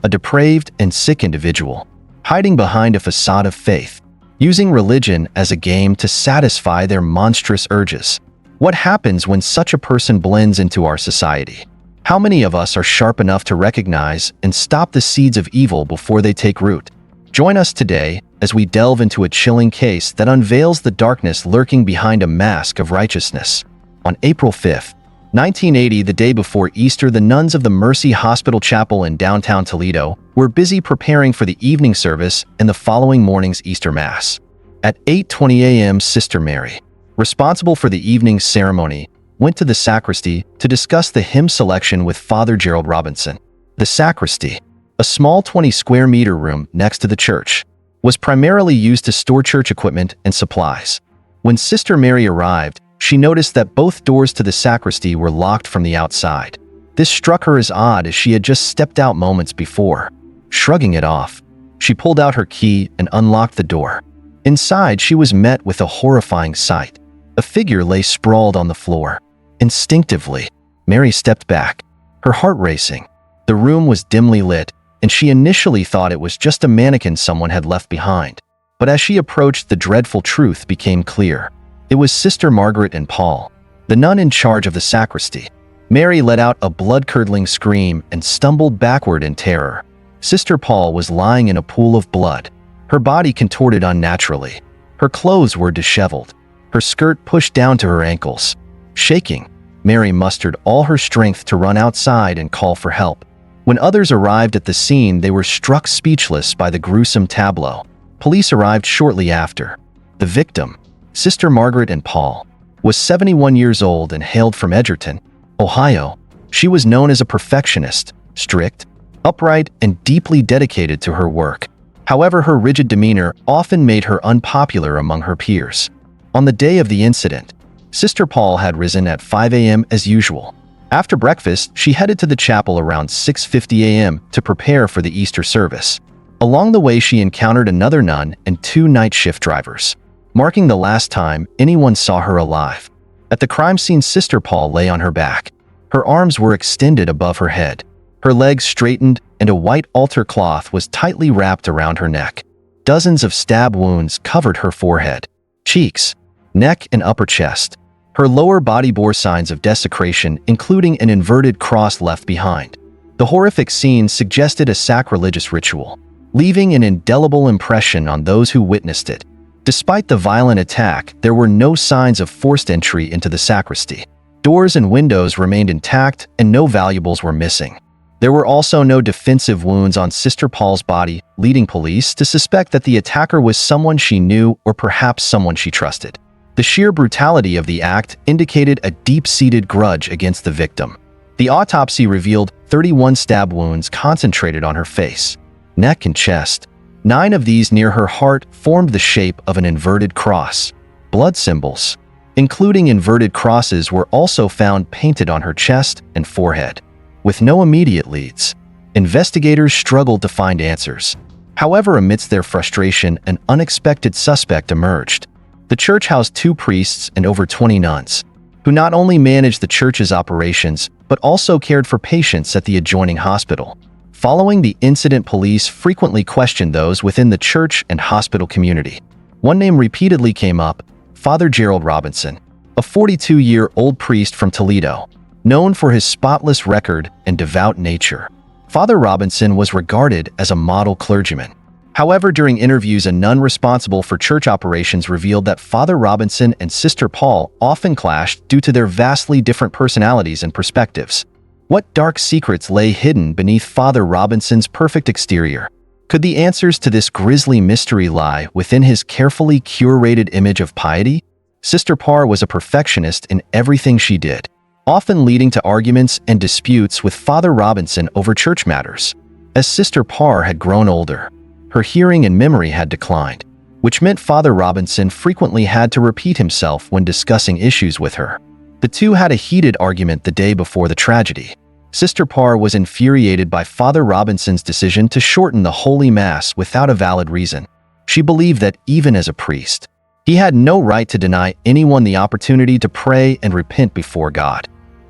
a depraved and sick individual, hiding behind a facade of faith, using religion as a game to satisfy their monstrous urges. What happens when such a person blends into our society? How many of us are sharp enough to recognize and stop the seeds of evil before they take root? Join us today as we delve into a chilling case that unveils the darkness lurking behind a mask of righteousness. On April 5, 1980, the day before Easter, the nuns of the Mercy Hospital Chapel in downtown Toledo were busy preparing for the evening service and the following morning's Easter Mass. At 8:20 a.m., Sister Mary, responsible for the evening's ceremony, went to the sacristy to discuss the hymn selection with Father Gerald Robinson. The sacristy, a small 20-square-meter room next to the church, was primarily used to store church equipment and supplies. When Sister Mary arrived, she noticed that both doors to the sacristy were locked from the outside. This struck her as odd, as she had just stepped out moments before. Shrugging it off, she pulled out her key and unlocked the door. Inside, she was met with a horrifying sight. A figure lay sprawled on the floor. Instinctively, Mary stepped back, her heart racing. The room was dimly lit, and she initially thought it was just a mannequin someone had left behind. But as she approached, the dreadful truth became clear. It was Sister Margaret and Paul, the nun in charge of the sacristy. Mary let out a blood-curdling scream and stumbled backward in terror. Sister Paul was lying in a pool of blood, her body contorted unnaturally. Her clothes were disheveled, her skirt pushed down to her ankles. Shaking, Mary mustered all her strength to run outside and call for help. When others arrived at the scene, they were struck speechless by the gruesome tableau. Police arrived shortly after. The victim, Sister Margaret and Paul, was 71 years old and hailed from Edgerton, Ohio. She was known as a perfectionist, strict, upright, and deeply dedicated to her work. However, her rigid demeanor often made her unpopular among her peers. On the day of the incident, Sister Paul had risen at 5 a.m. as usual. After breakfast, she headed to the chapel around 6:50 a.m. to prepare for the Easter service. Along the way, she encountered another nun and 2 night shift drivers, marking the last time anyone saw her alive. At the crime scene, Sister Paul lay on her back. Her arms were extended above her head, her legs straightened, and a white altar cloth was tightly wrapped around her neck. Dozens of stab wounds covered her forehead, cheeks, neck, and upper chest. Her lower body bore signs of desecration, including an inverted cross left behind. The horrific scene suggested a sacrilegious ritual, leaving an indelible impression on those who witnessed it. Despite the violent attack, there were no signs of forced entry into the sacristy. Doors and windows remained intact, and no valuables were missing. There were also no defensive wounds on Sister Paul's body, leading police to suspect that the attacker was someone she knew or perhaps someone she trusted. The sheer brutality of the act indicated a deep-seated grudge against the victim. The autopsy revealed 31 stab wounds concentrated on her face, neck, and chest. 9 of these near her heart formed the shape of an inverted cross. Blood symbols, including inverted crosses, were also found painted on her chest and forehead. With no immediate leads, investigators struggled to find answers. However, amidst their frustration, an unexpected suspect emerged. The church housed 2 priests and over 20 nuns, who not only managed the church's operations, but also cared for patients at the adjoining hospital. Following the incident, police frequently questioned those within the church and hospital community. One name repeatedly came up: Father Gerald Robinson, a 42-year-old priest from Toledo, known for his spotless record and devout nature. Father Robinson was regarded as a model clergyman. However, during interviews, a nun responsible for church operations revealed that Father Robinson and Sister Paul often clashed due to their vastly different personalities and perspectives. What dark secrets lay hidden beneath Father Robinson's perfect exterior? Could the answers to this grisly mystery lie within his carefully curated image of piety? Sister Paul was a perfectionist in everything she did, often leading to arguments and disputes with Father Robinson over church matters. As Sister Paul had grown older, her hearing and memory had declined, which meant Father Robinson frequently had to repeat himself when discussing issues with her. The two had a heated argument the day before the tragedy. Sister Paul was infuriated by Father Robinson's decision to shorten the Holy Mass without a valid reason. She believed that, even as a priest, he had no right to deny anyone the opportunity to pray and repent before God.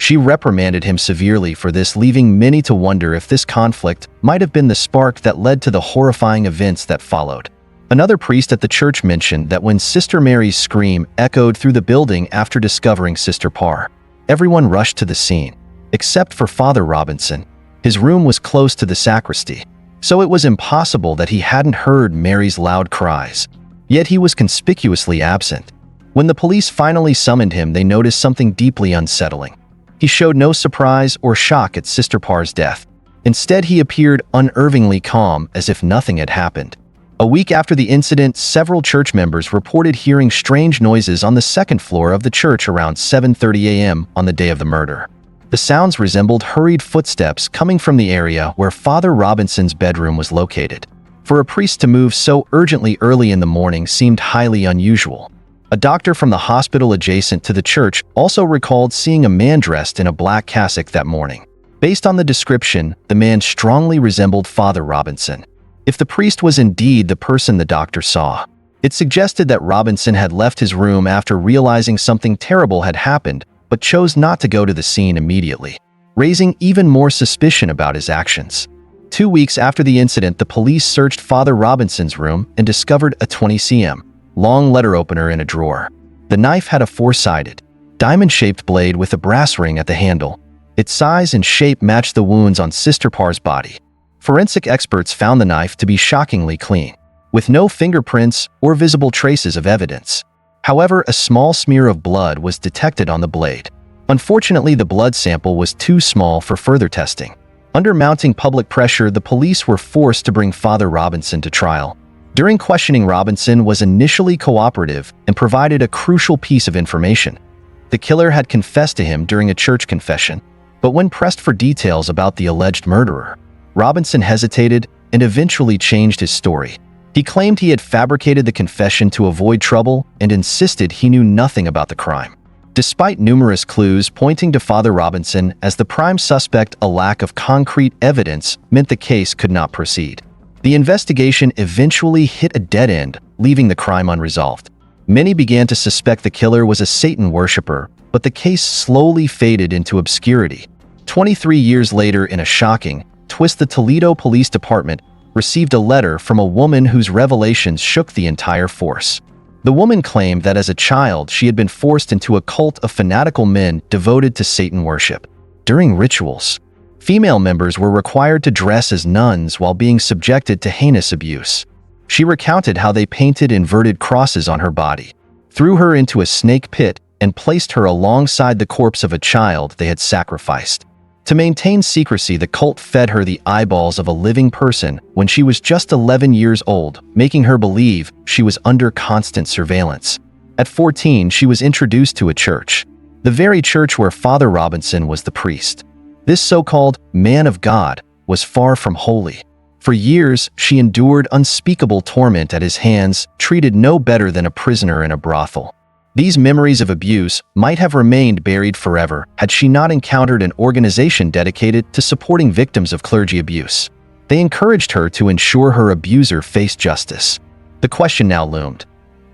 She reprimanded him severely for this, leaving many to wonder if this conflict might have been the spark that led to the horrifying events that followed. Another priest at the church mentioned that when Sister Mary's scream echoed through the building after discovering Sister Parr, everyone rushed to the scene, except for Father Robinson. His room was close to the sacristy, so it was impossible that he hadn't heard Mary's loud cries. Yet he was conspicuously absent. When the police finally summoned him, they noticed something deeply unsettling. He showed no surprise or shock at Sister Parr's death. Instead, he appeared unnervingly calm, as if nothing had happened. A week after the incident, several church members reported hearing strange noises on the second floor of the church around 7:30 a.m. on the day of the murder. The sounds resembled hurried footsteps coming from the area where Father Robinson's bedroom was located. For a priest to move so urgently early in the morning seemed highly unusual. A doctor from the hospital adjacent to the church also recalled seeing a man dressed in a black cassock that morning. Based on the description, the man strongly resembled Father Robinson. If the priest was indeed the person the doctor saw, it suggested that Robinson had left his room after realizing something terrible had happened, but chose not to go to the scene immediately, raising even more suspicion about his actions. 2 weeks after the incident, the police searched Father Robinson's room and discovered a 20 cm long letter opener in a drawer. The knife had a four-sided, diamond-shaped blade with a brass ring at the handle. Its size and shape matched the wounds on Sister Parr's body. Forensic experts found the knife to be shockingly clean, with no fingerprints or visible traces of evidence. However, a small smear of blood was detected on the blade. Unfortunately, the blood sample was too small for further testing. Under mounting public pressure, the police were forced to bring Father Robinson to trial. During questioning, Robinson was initially cooperative and provided a crucial piece of information. The killer had confessed to him during a church confession, but when pressed for details about the alleged murderer, Robinson hesitated and eventually changed his story. He claimed he had fabricated the confession to avoid trouble and insisted he knew nothing about the crime. Despite numerous clues pointing to Father Robinson as the prime suspect, a lack of concrete evidence meant the case could not proceed. The investigation eventually hit a dead end, leaving the crime unresolved. Many began to suspect the killer was a Satan worshiper, but the case slowly faded into obscurity. 23 years later, in a shocking twist, the Toledo Police Department received a letter from a woman whose revelations shook the entire force. The woman claimed that as a child she had been forced into a cult of fanatical men devoted to Satan worship. During rituals, female members were required to dress as nuns while being subjected to heinous abuse. She recounted how they painted inverted crosses on her body, threw her into a snake pit, and placed her alongside the corpse of a child they had sacrificed. To maintain secrecy, the cult fed her the eyeballs of a living person when she was just 11 years old, making her believe she was under constant surveillance. At 14, she was introduced to a church, the very church where Father Robinson was the priest. This so-called man of God was far from holy. For years, she endured unspeakable torment at his hands, treated no better than a prisoner in a brothel. These memories of abuse might have remained buried forever had she not encountered an organization dedicated to supporting victims of clergy abuse. They encouraged her to ensure her abuser faced justice. The question now loomed: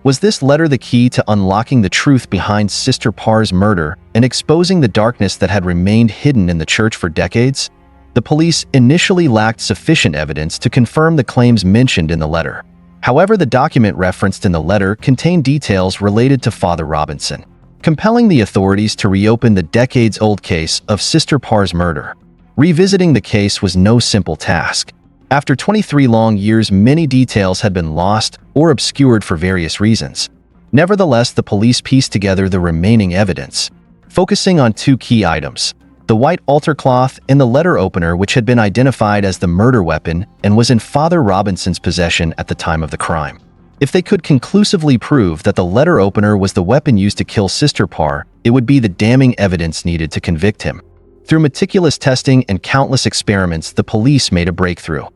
was this letter the key to unlocking the truth behind Sister Parr's murder and exposing the darkness that had remained hidden in the church for decades? The police initially lacked sufficient evidence to confirm the claims mentioned in the letter. However, the document referenced in the letter contained details related to Father Robinson, compelling the authorities to reopen the decades-old case of Sister Parr's murder. Revisiting the case was no simple task. After 23 long years, many details had been lost or obscured for various reasons. Nevertheless, the police pieced together the remaining evidence, focusing on two key items: the white altar cloth and the letter opener, which had been identified as the murder weapon and was in Father Robinson's possession at the time of the crime. If they could conclusively prove that the letter opener was the weapon used to kill Sister Parr, it would be the damning evidence needed to convict him. Through meticulous testing and countless experiments, the police made a breakthrough.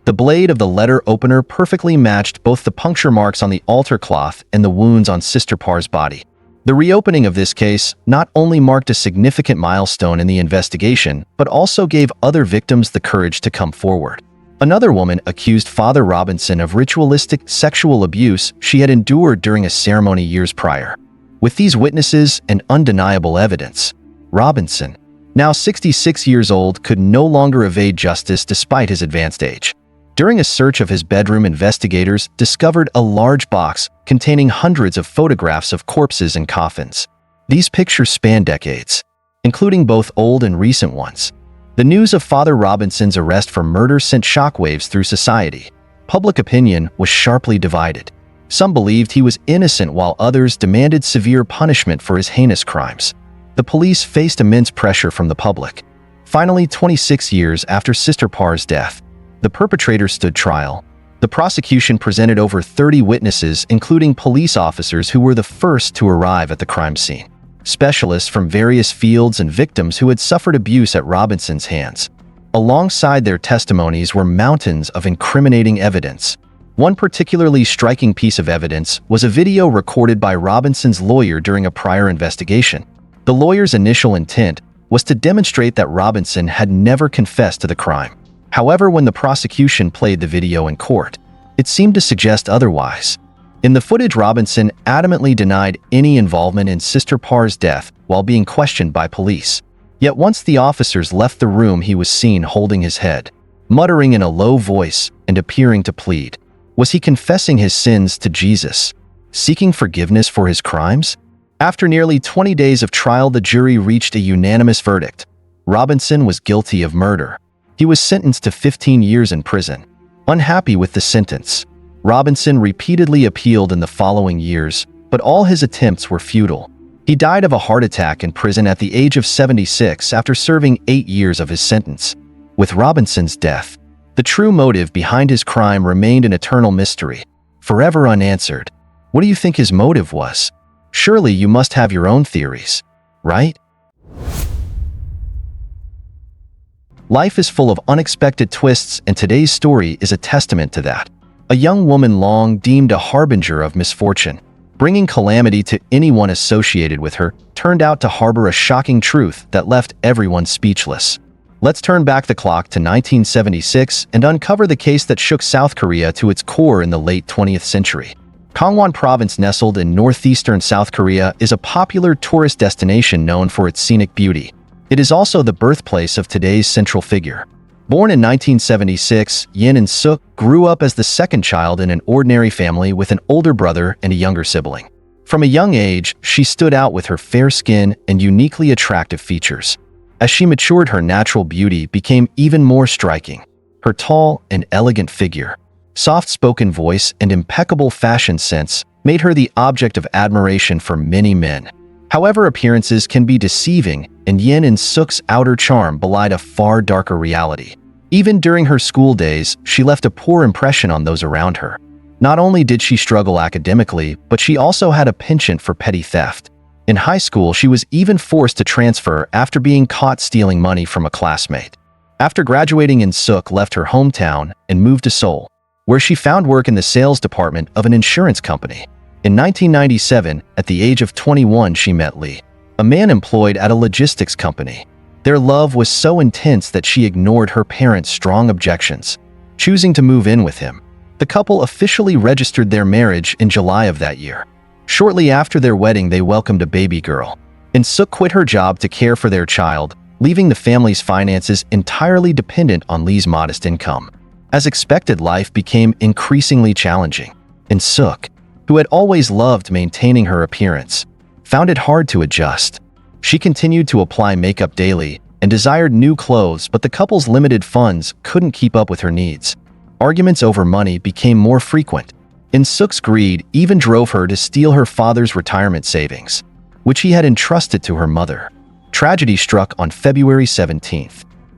The blade of the letter opener perfectly matched both the puncture marks on the altar cloth and the wounds on Sister Parr's body. The reopening of this case not only marked a significant milestone in the investigation, but also gave other victims the courage to come forward. Another woman accused Father Robinson of ritualistic sexual abuse she had endured during a ceremony years prior. With these witnesses and undeniable evidence, Robinson now 66 years old, could no longer evade justice despite his advanced age. During a search of his bedroom, investigators discovered a large box containing hundreds of photographs of corpses and coffins. These pictures span decades, including both old and recent ones. The news of Father Robinson's arrest for murder sent shockwaves through society. Public opinion was sharply divided. Some believed he was innocent while others demanded severe punishment for his heinous crimes. The police faced immense pressure from the public. Finally, 26 years after Sister Parr's death, the perpetrator stood trial. The prosecution presented over 30 witnesses, including police officers who were the first to arrive at the crime scene, specialists from various fields, and victims who had suffered abuse at Robinson's hands. Alongside their testimonies were mountains of incriminating evidence. One particularly striking piece of evidence was a video recorded by Robinson's lawyer during a prior investigation. The lawyer's initial intent was to demonstrate that Robinson had never confessed to the crime. However, when the prosecution played the video in court, it seemed to suggest otherwise. In the footage, Robinson adamantly denied any involvement in Sister Parr's death while being questioned by police. Yet once the officers left the room, he was seen holding his head, muttering in a low voice and appearing to plead. Was he confessing his sins to Jesus, seeking forgiveness for his crimes? After nearly 20 days of trial, the jury reached a unanimous verdict. Robinson was guilty of murder. He was sentenced to 15 years in prison. Unhappy with the sentence, Robinson repeatedly appealed in the following years, but all his attempts were futile. He died of a heart attack in prison at the age of 76 after serving 8 years of his sentence. With Robinson's death, the true motive behind his crime remained an eternal mystery, forever unanswered. What do you think his motive was? Surely you must have your own theories, right? Life is full of unexpected twists, and today's story is a testament to that. A young woman long deemed a harbinger of misfortune, bringing calamity to anyone associated with her, turned out to harbor a shocking truth that left everyone speechless. Let's turn back the clock to 1976 and uncover the case that shook South Korea to its core in the late 20th century. Gangwon Province, nestled in northeastern South Korea, is a popular tourist destination known for its scenic beauty. It is also the birthplace of today's central figure. Born in 1976, Yin In-suk grew up as the second child in an ordinary family with an older brother and a younger sibling. From a young age, she stood out with her fair skin and uniquely attractive features. As she matured, her natural beauty became even more striking. Her tall and elegant figure, soft-spoken voice, and impeccable fashion sense made her the object of admiration for many men. However, appearances can be deceiving, and Yin In-suk's outer charm belied a far darker reality. Even during her school days, she left a poor impression on those around her. Not only did she struggle academically, but she also had a penchant for petty theft. In high school, she was even forced to transfer after being caught stealing money from a classmate. After graduating, In-suk left her hometown and moved to Seoul, where she found work in the sales department of an insurance company. In 1997, at the age of 21, she met Lee, a man employed at a logistics company. Their love was so intense that she ignored her parents' strong objections, choosing to move in with him. The couple officially registered their marriage in July of that year. Shortly after their wedding, they welcomed a baby girl. In-suk quit her job to care for their child, leaving the family's finances entirely dependent on Lee's modest income. As expected, life became increasingly challenging. In-suk, who had always loved maintaining her appearance, found it hard to adjust. She continued to apply makeup daily and desired new clothes, but the couple's limited funds couldn't keep up with her needs. Arguments over money became more frequent. In-suk's greed even drove her to steal her father's retirement savings, which he had entrusted to her mother. Tragedy struck on February 17,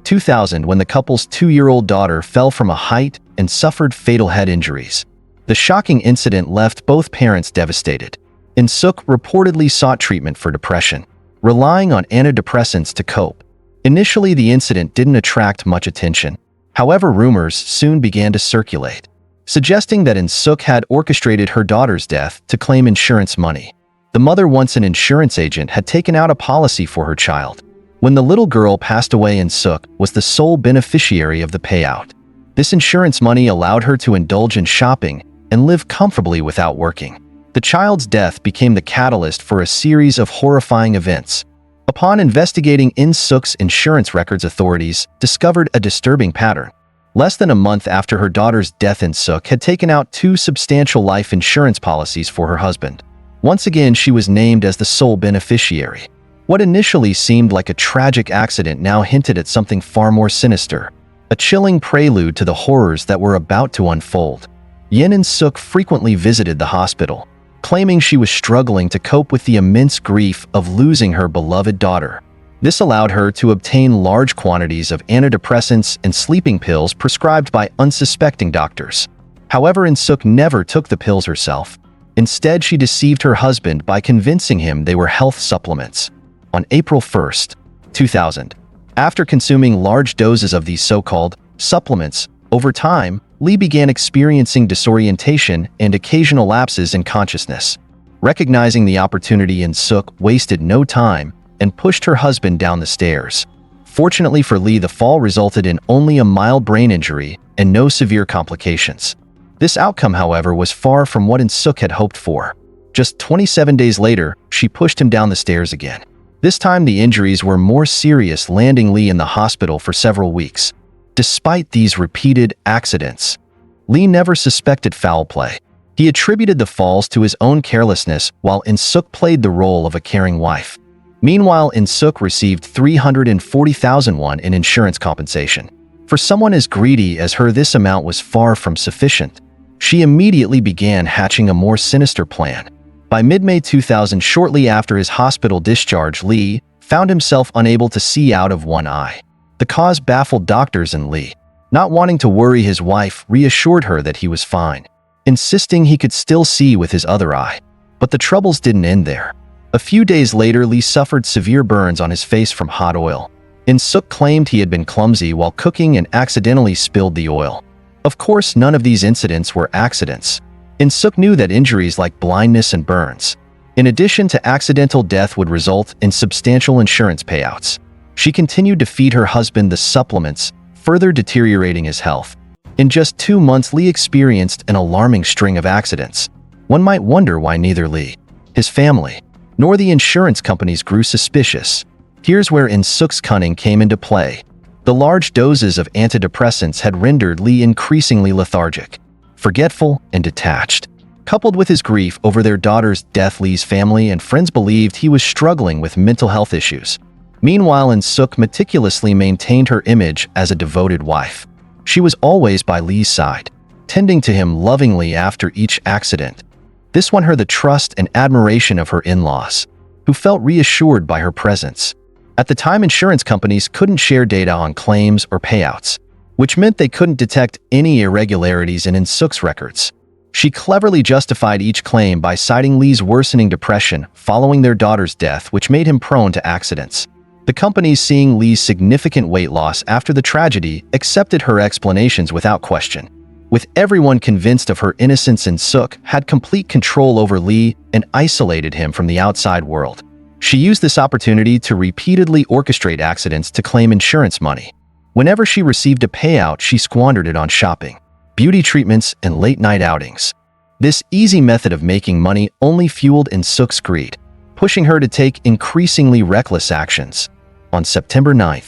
2000, when the couple's 2-year-old daughter fell from a height and suffered fatal head injuries. The shocking incident left both parents devastated. In-suk reportedly sought treatment for depression, relying on antidepressants to cope. Initially, the incident didn't attract much attention. However, rumors soon began to circulate, suggesting that In-suk had orchestrated her daughter's death to claim insurance money. The mother, once an insurance agent, had taken out a policy for her child. When the little girl passed away, In-suk was the sole beneficiary of the payout. This insurance money allowed her to indulge in shopping and live comfortably without working. The child's death became the catalyst for a series of horrifying events. Upon investigating In Suk's insurance records, authorities discovered a disturbing pattern. Less than a month after her daughter's death, In Suk had taken out 2 substantial life insurance policies for her husband. Once again, she was named as the sole beneficiary. What initially seemed like a tragic accident now hinted at something far more sinister, a chilling prelude to the horrors that were about to unfold. In Suk frequently visited the hospital, claiming she was struggling to cope with the immense grief of losing her beloved daughter. This allowed her to obtain large quantities of antidepressants and sleeping pills prescribed by unsuspecting doctors. However, In Suk never took the pills herself. Instead, she deceived her husband by convincing him they were health supplements. On April 1, 2000, after consuming large doses of these so-called supplements, over time, Lee began experiencing disorientation and occasional lapses in consciousness. Recognizing the opportunity, In Suk wasted no time and pushed her husband down the stairs. Fortunately for Lee, the fall resulted in only a mild brain injury and no severe complications. This outcome, however, was far from what In Suk had hoped for. Just 27 days later, she pushed him down the stairs again. This time, the injuries were more serious, landing Lee in the hospital for several weeks. Despite these repeated accidents, Lee never suspected foul play. He attributed the falls to his own carelessness, while In Suk played the role of a caring wife. Meanwhile, In Suk received 340,000 won in insurance compensation. For someone as greedy as her, this amount was far from sufficient. She immediately began hatching a more sinister plan. By mid-May 2000, shortly after his hospital discharge, Lee found himself unable to see out of one eye. The cause baffled doctors, and Lee, not wanting to worry his wife, reassured her that he was fine, insisting he could still see with his other eye. But the troubles didn't end there. A few days later, Lee suffered severe burns on his face from hot oil. In Suk claimed he had been clumsy while cooking and accidentally spilled the oil. Of course, none of these incidents were accidents. In Suk knew that injuries like blindness and burns, in addition to accidental death, would result in substantial insurance payouts. She continued to feed her husband the supplements, further deteriorating his health. In just 2 months, Lee experienced an alarming string of accidents. One might wonder why neither Lee, his family, nor the insurance companies grew suspicious. Here's where In Suk's cunning came into play. The large doses of antidepressants had rendered Lee increasingly lethargic, forgetful, and detached. Coupled with his grief over their daughter's death, Lee's family and friends believed he was struggling with mental health issues. Meanwhile, In Suk meticulously maintained her image as a devoted wife. She was always by Lee's side, tending to him lovingly after each accident. This won her the trust and admiration of her in-laws, who felt reassured by her presence. At the time, insurance companies couldn't share data on claims or payouts, which meant they couldn't detect any irregularities in Suk's records. She cleverly justified each claim by citing Lee's worsening depression following their daughter's death, which made him prone to accidents. The companies, seeing Lee's significant weight loss after the tragedy, accepted her explanations without question. With everyone convinced of her innocence, In Suk had complete control over Lee and isolated him from the outside world. She used this opportunity to repeatedly orchestrate accidents to claim insurance money. Whenever she received a payout, she squandered it on shopping, beauty treatments, and late-night outings. This easy method of making money only fueled In Suk's greed, pushing her to take increasingly reckless actions. On September 9,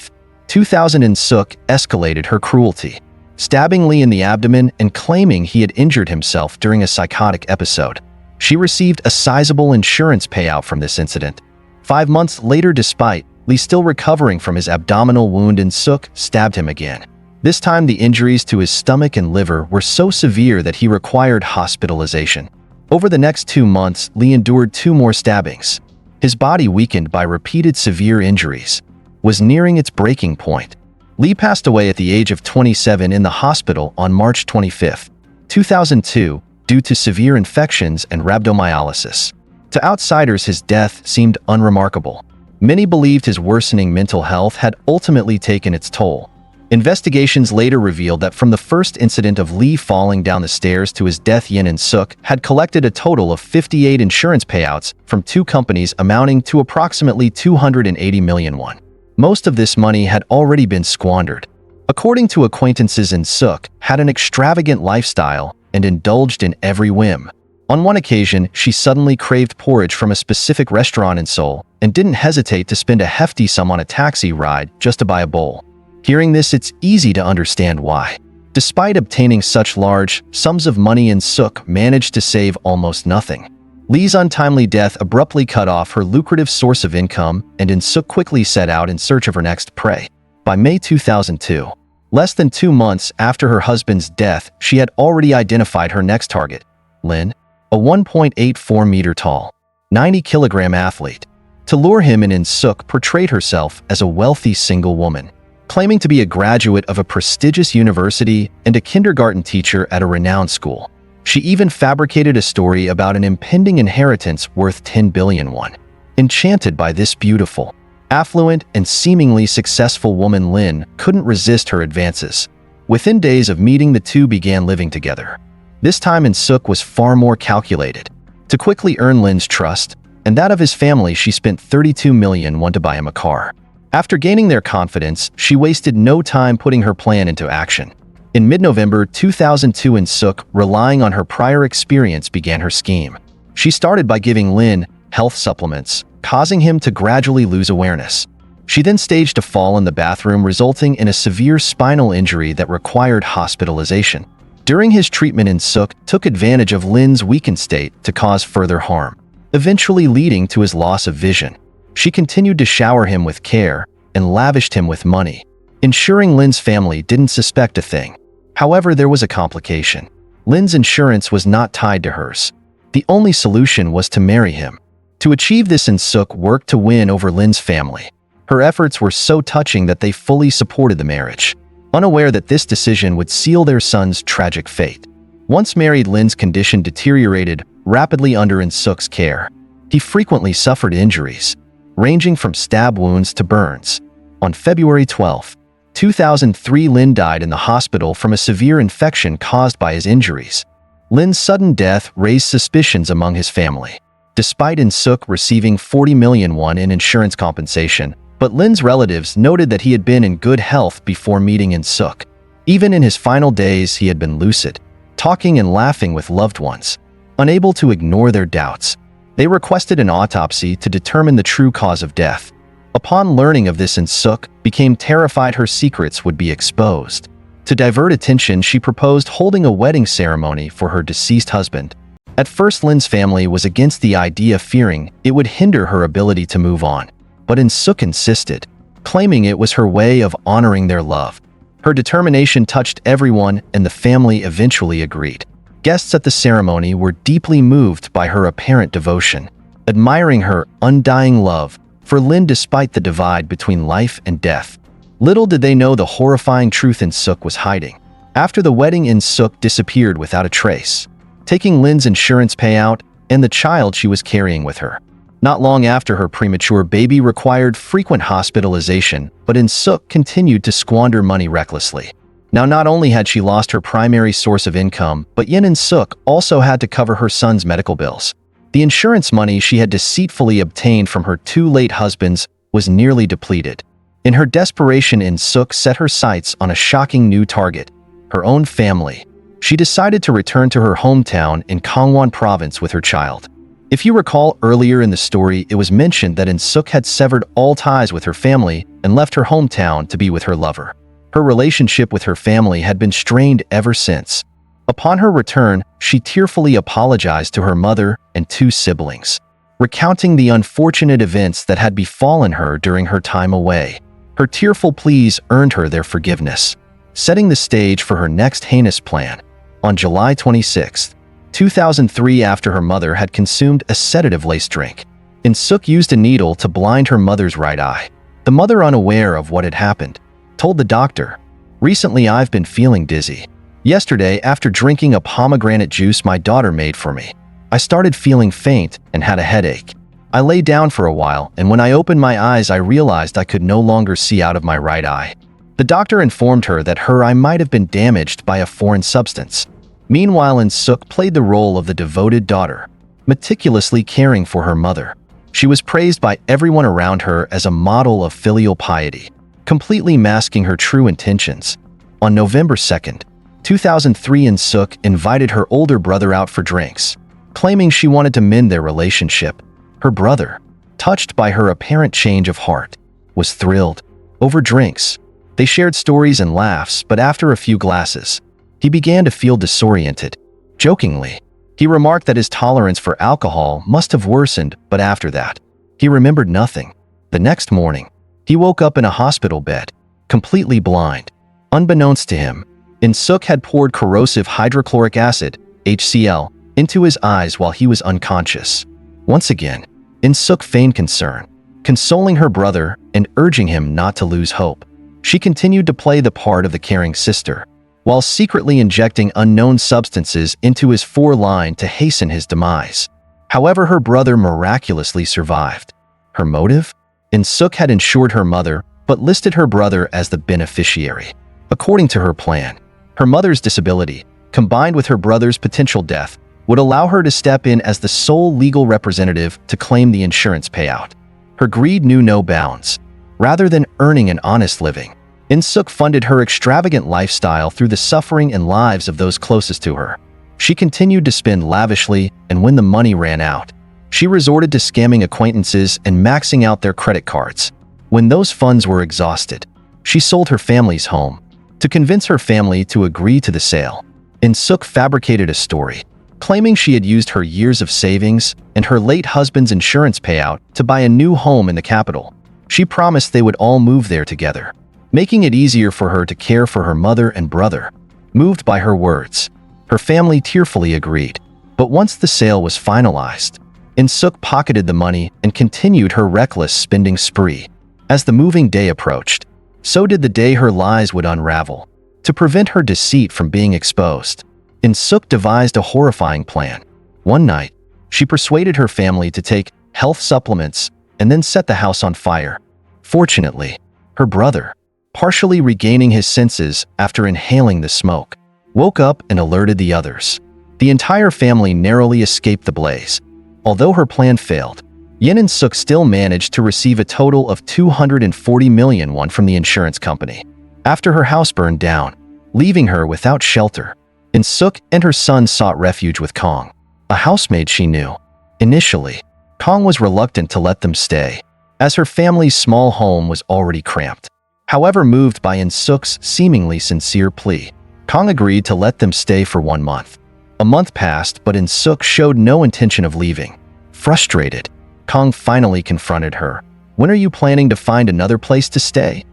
2000, In Suk escalated her cruelty, stabbing Lee in the abdomen and claiming he had injured himself during a psychotic episode. She received a sizable insurance payout from this incident. 5 months later, despite Lee still recovering from his abdominal wound, In Suk stabbed him again. This time, the injuries to his stomach and liver were so severe that he required hospitalization. Over the next 2 months, Lee endured 2 more stabbings. His body, weakened by repeated severe injuries, was nearing its breaking point. Lee passed away at the age of 27 in the hospital on March 25, 2002, due to severe infections and rhabdomyolysis. To outsiders, his death seemed unremarkable. Many believed his worsening mental health had ultimately taken its toll. Investigations later revealed that from the first incident of Lee falling down the stairs to his death, In Suk had collected a total of 58 insurance payouts from 2 companies amounting to approximately 280 million won. Most of this money had already been squandered. According to acquaintances, In Suk had an extravagant lifestyle and indulged in every whim. On one occasion, she suddenly craved porridge from a specific restaurant in Seoul and didn't hesitate to spend a hefty sum on a taxi ride just to buy a bowl. Hearing this, it's easy to understand why. Despite obtaining such large sums of money, In-suk managed to save almost nothing. Lee's untimely death abruptly cut off her lucrative source of income, and In-suk quickly set out in search of her next prey. By May 2002, less than 2 months after her husband's death, she had already identified her next target, Lin, a 1.84-meter tall, 90-kilogram athlete. To lure him In-suk portrayed herself as a wealthy single woman, claiming to be a graduate of a prestigious university and a kindergarten teacher at a renowned school. She even fabricated a story about an impending inheritance worth 10 billion won. Enchanted by this beautiful, affluent, and seemingly successful woman, Lin couldn't resist her advances. Within days of meeting, the two began living together. This time, In-suk was far more calculated. To quickly earn Lin's trust and that of his family, she spent 32 million won to buy him a car. After gaining their confidence, she wasted no time putting her plan into action. In mid-November 2002, In-suk, relying on her prior experience, began her scheme. She started by giving Lin health supplements, causing him to gradually lose awareness. She then staged a fall in the bathroom, resulting in a severe spinal injury that required hospitalization. During his treatment, In-suk took advantage of Lin's weakened state to cause further harm, eventually leading to his loss of vision. She continued to shower him with care and lavished him with money, ensuring Lin's family didn't suspect a thing. However, there was a complication. Lin's insurance was not tied to hers. The only solution was to marry him. To achieve this, In-suk worked to win over Lin's family. Her efforts were so touching that they fully supported the marriage, unaware that this decision would seal their son's tragic fate. Once married, Lin's condition deteriorated rapidly under In-suk's care. He frequently suffered injuries, ranging from stab wounds to burns. On February 12, 2003, Lin died in the hospital from a severe infection caused by his injuries. Lin's sudden death raised suspicions among his family. Despite In-suk receiving 40 million won in insurance compensation, but Lin's relatives noted that he had been in good health before meeting In-suk. Even in his final days, he had been lucid, talking and laughing with loved ones. Unable to ignore their doubts, they requested an autopsy to determine the true cause of death. Upon learning of this, In-suk became terrified her secrets would be exposed. To divert attention, she proposed holding a wedding ceremony for her deceased husband. At first, Lin's family was against the idea, fearing it would hinder her ability to move on. But In-suk insisted, claiming it was her way of honoring their love. Her determination touched everyone, and the family eventually agreed. Guests at the ceremony were deeply moved by her apparent devotion, admiring her undying love for Lin despite the divide between life and death. Little did they know the horrifying truth In-suk was hiding. After the wedding, In-suk disappeared without a trace, taking Lin's insurance payout and the child she was carrying with her. Not long after, her premature baby required frequent hospitalization, but In-suk continued to squander money recklessly. Now, not only had she lost her primary source of income, but In-suk also had to cover her son's medical bills. The insurance money she had deceitfully obtained from her 2 late husbands was nearly depleted. In her desperation, In-suk set her sights on a shocking new target, her own family. She decided to return to her hometown in Gangwon province with her child. If you recall, earlier in the story, it was mentioned that In-suk had severed all ties with her family and left her hometown to be with her lover. Her relationship with her family had been strained ever since. Upon her return, she tearfully apologized to her mother and 2 siblings, recounting the unfortunate events that had befallen her during her time away. Her tearful pleas earned her their forgiveness, setting the stage for her next heinous plan. On July 26, 2003, after her mother had consumed a sedative-laced drink, In-suk used a needle to blind her mother's right eye. The mother, unaware of what had happened, told the doctor, "Recently I've been feeling dizzy. Yesterday, after drinking a pomegranate juice my daughter made for me, I started feeling faint and had a headache. I lay down for a while, and when I opened my eyes, I realized I could no longer see out of my right eye." The doctor informed her that her eye might have been damaged by a foreign substance. Meanwhile, In-suk played the role of the devoted daughter, meticulously caring for her mother. She was praised by everyone around her as a model of filial piety, completely masking her true intentions. On November 2, 2003, In-suk invited her older brother out for drinks, claiming she wanted to mend their relationship. Her brother, touched by her apparent change of heart, was thrilled. Over drinks, they shared stories and laughs, but after a few glasses, he began to feel disoriented. Jokingly, he remarked that his tolerance for alcohol must have worsened, but after that, he remembered nothing. The next morning, he woke up in a hospital bed, completely blind. Unbeknownst to him, In-suk had poured corrosive hydrochloric acid, HCl, into his eyes while he was unconscious. Once again, In-suk feigned concern, consoling her brother and urging him not to lose hope. She continued to play the part of the caring sister, while secretly injecting unknown substances into his foreline to hasten his demise. However, her brother miraculously survived. Her motive? In-suk had insured her mother, but listed her brother as the beneficiary. According to her plan, her mother's disability, combined with her brother's potential death, would allow her to step in as the sole legal representative to claim the insurance payout. Her greed knew no bounds. Rather than earning an honest living, In-suk funded her extravagant lifestyle through the suffering and lives of those closest to her. She continued to spend lavishly, and when the money ran out, she resorted to scamming acquaintances and maxing out their credit cards. When those funds were exhausted, she sold her family's home. To convince her family to agree to the sale, In-suk fabricated a story, claiming she had used her years of savings and her late husband's insurance payout to buy a new home in the capital. She promised they would all move there together, making it easier for her to care for her mother and brother. Moved by her words, her family tearfully agreed. But once the sale was finalized, In-suk pocketed the money and continued her reckless spending spree. As the moving day approached, so did the day her lies would unravel. To prevent her deceit from being exposed, In-suk devised a horrifying plan. One night, she persuaded her family to take health supplements and then set the house on fire. Fortunately, her brother, partially regaining his senses after inhaling the smoke, woke up and alerted the others. The entire family narrowly escaped the blaze. Although her plan failed, In-suk still managed to receive a total of 240 million won from the insurance company. After her house burned down, leaving her without shelter, In-suk and her son sought refuge with Kong, a housemaid she knew. Initially, Kong was reluctant to let them stay, as her family's small home was already cramped. However, moved by In-suk's seemingly sincere plea, Kong agreed to let them stay for 1 month. A month passed, but In-suk showed no intention of leaving. Frustrated, Kong finally confronted her. "When are you planning to find another place to stay?"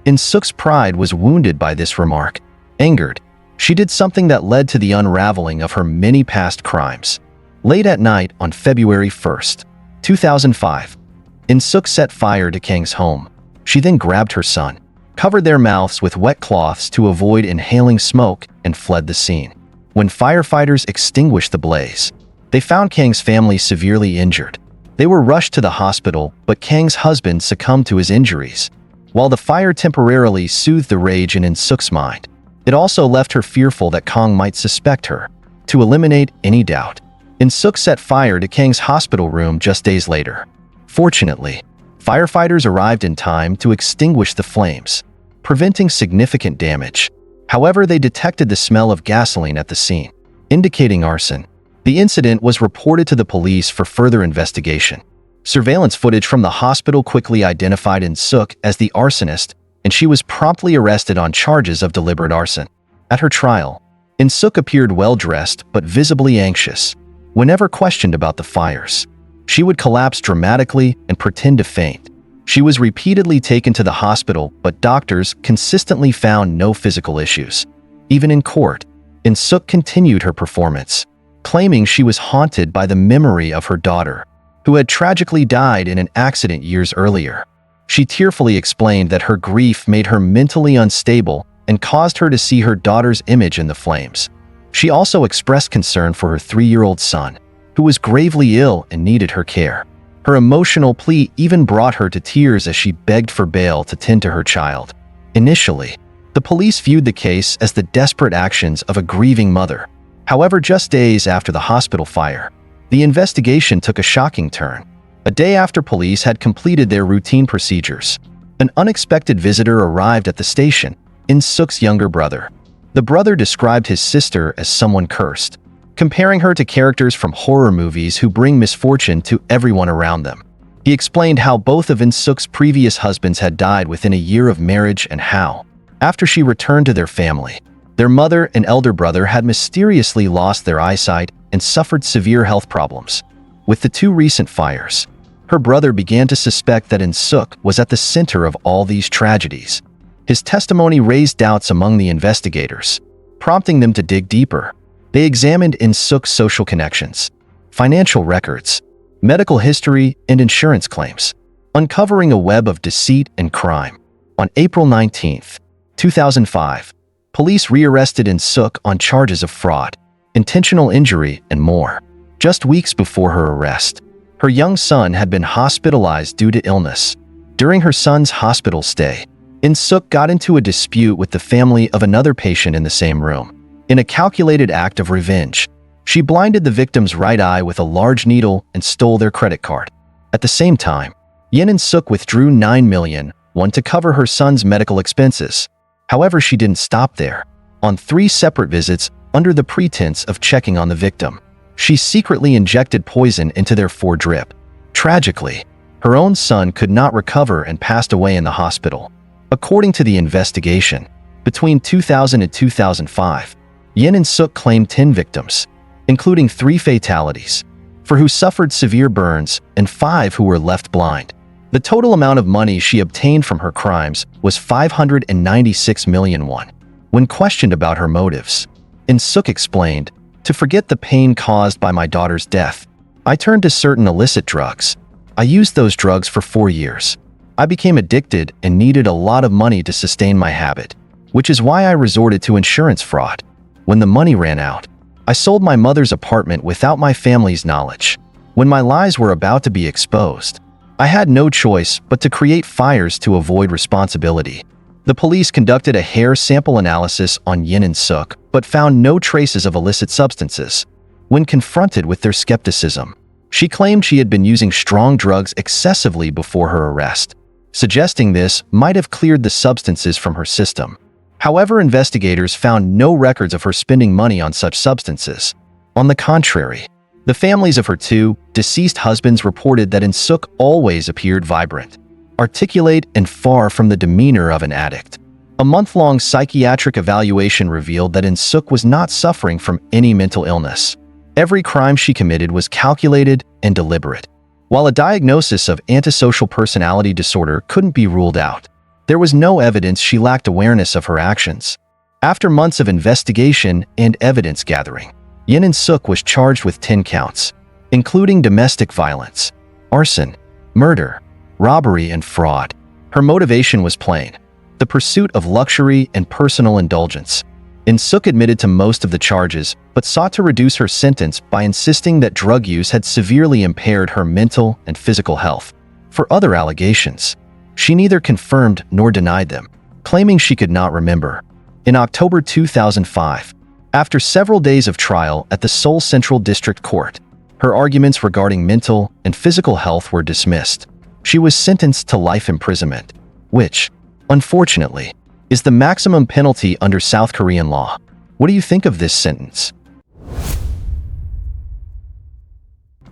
In-suk's pride was wounded by this remark. Angered, she did something that led to the unraveling of her many past crimes. Late at night on February 1st, 2005, In-suk set fire to Kang's home. She then grabbed her son, covered their mouths with wet cloths to avoid inhaling smoke, and fled the scene. When firefighters extinguished the blaze, they found Kang's family severely injured. They were rushed to the hospital, but Kang's husband succumbed to his injuries. While the fire temporarily soothed the rage in In-suk's mind, it also left her fearful that Kang might suspect her. To eliminate any doubt, In-suk set fire to Kang's hospital room just days later. Fortunately, firefighters arrived in time to extinguish the flames, preventing significant damage. However, they detected the smell of gasoline at the scene, indicating arson. The incident was reported to the police for further investigation. Surveillance footage from the hospital quickly identified In-suk as the arsonist, and she was promptly arrested on charges of deliberate arson. At her trial, In-suk appeared well-dressed but visibly anxious. Whenever questioned about the fires, she would collapse dramatically and pretend to faint. She was repeatedly taken to the hospital, but doctors consistently found no physical issues. Even in court, In-suk continued her performance, claiming she was haunted by the memory of her daughter, who had tragically died in an accident years earlier. She tearfully explained that her grief made her mentally unstable and caused her to see her daughter's image in the flames. She also expressed concern for her 3-year-old son, who was gravely ill and needed her care. Her emotional plea even brought her to tears as she begged for bail to tend to her child. Initially, the police viewed the case as the desperate actions of a grieving mother. However, just days after the hospital fire, the investigation took a shocking turn. A day after police had completed their routine procedures, an unexpected visitor arrived at the station, In-suk's younger brother. The brother described his sister as someone cursed. comparing her to characters from horror movies who bring misfortune to everyone around them. He explained how both of In-suk's previous husbands had died within a year of marriage and how, after she returned to their family, their mother and elder brother had mysteriously lost their eyesight and suffered severe health problems. With the two recent fires, her brother began to suspect that In-suk was at the center of all these tragedies. His testimony raised doubts among the investigators, prompting them to dig deeper. They examined In-suk's social connections, financial records, medical history, and insurance claims, uncovering a web of deceit and crime. On April 19, 2005, police rearrested In-suk on charges of fraud, intentional injury, and more. Just weeks before her arrest, her young son had been hospitalized due to illness. During her son's hospital stay, In-suk got into a dispute with the family of another patient in the same room. In a calculated act of revenge, she blinded the victim's right eye with a large needle and stole their credit card. At the same time, In-suk withdrew 9 million won to cover her son's medical expenses. However, she didn't stop there. On 3 separate visits, under the pretense of checking on the victim, she secretly injected poison into their foredrip. Tragically, her own son could not recover and passed away in the hospital. According to the investigation, between 2000 and 2005, In-suk claimed 10 victims, including 3 fatalities, for who suffered severe burns and 5 who were left blind. The total amount of money she obtained from her crimes was 596 million won. When questioned about her motives, In-suk explained, "To forget the pain caused by my daughter's death, I turned to certain illicit drugs. I used those drugs for 4 years. I became addicted and needed a lot of money to sustain my habit, which is why I resorted to insurance fraud. When the money ran out, I sold my mother's apartment without my family's knowledge. When my lies were about to be exposed, I had no choice but to create fires to avoid responsibility." The police conducted a hair sample analysis on In-suk, but found no traces of illicit substances. When confronted with their skepticism, she claimed she had been using strong drugs excessively before her arrest, suggesting this might have cleared the substances from her system. However, investigators found no records of her spending money on such substances. On the contrary, the families of her 2 deceased husbands reported that In-suk always appeared vibrant, articulate, and far from the demeanor of an addict. A month-long psychiatric evaluation revealed that In-suk was not suffering from any mental illness. Every crime she committed was calculated and deliberate. While a diagnosis of antisocial personality disorder couldn't be ruled out, there was no evidence she lacked awareness of her actions. After months of investigation and evidence gathering, In-suk was charged with 10 counts, including domestic violence, arson, murder, robbery, and fraud. Her motivation was plain: the pursuit of luxury and personal indulgence. In-suk admitted to most of the charges, but sought to reduce her sentence by insisting that drug use had severely impaired her mental and physical health. For other allegations, she neither confirmed nor denied them, claiming she could not remember. In October 2005, after several days of trial at the Seoul Central District Court, her arguments regarding mental and physical health were dismissed. She was sentenced to life imprisonment, which, unfortunately, is the maximum penalty under South Korean law. What do you think of this sentence?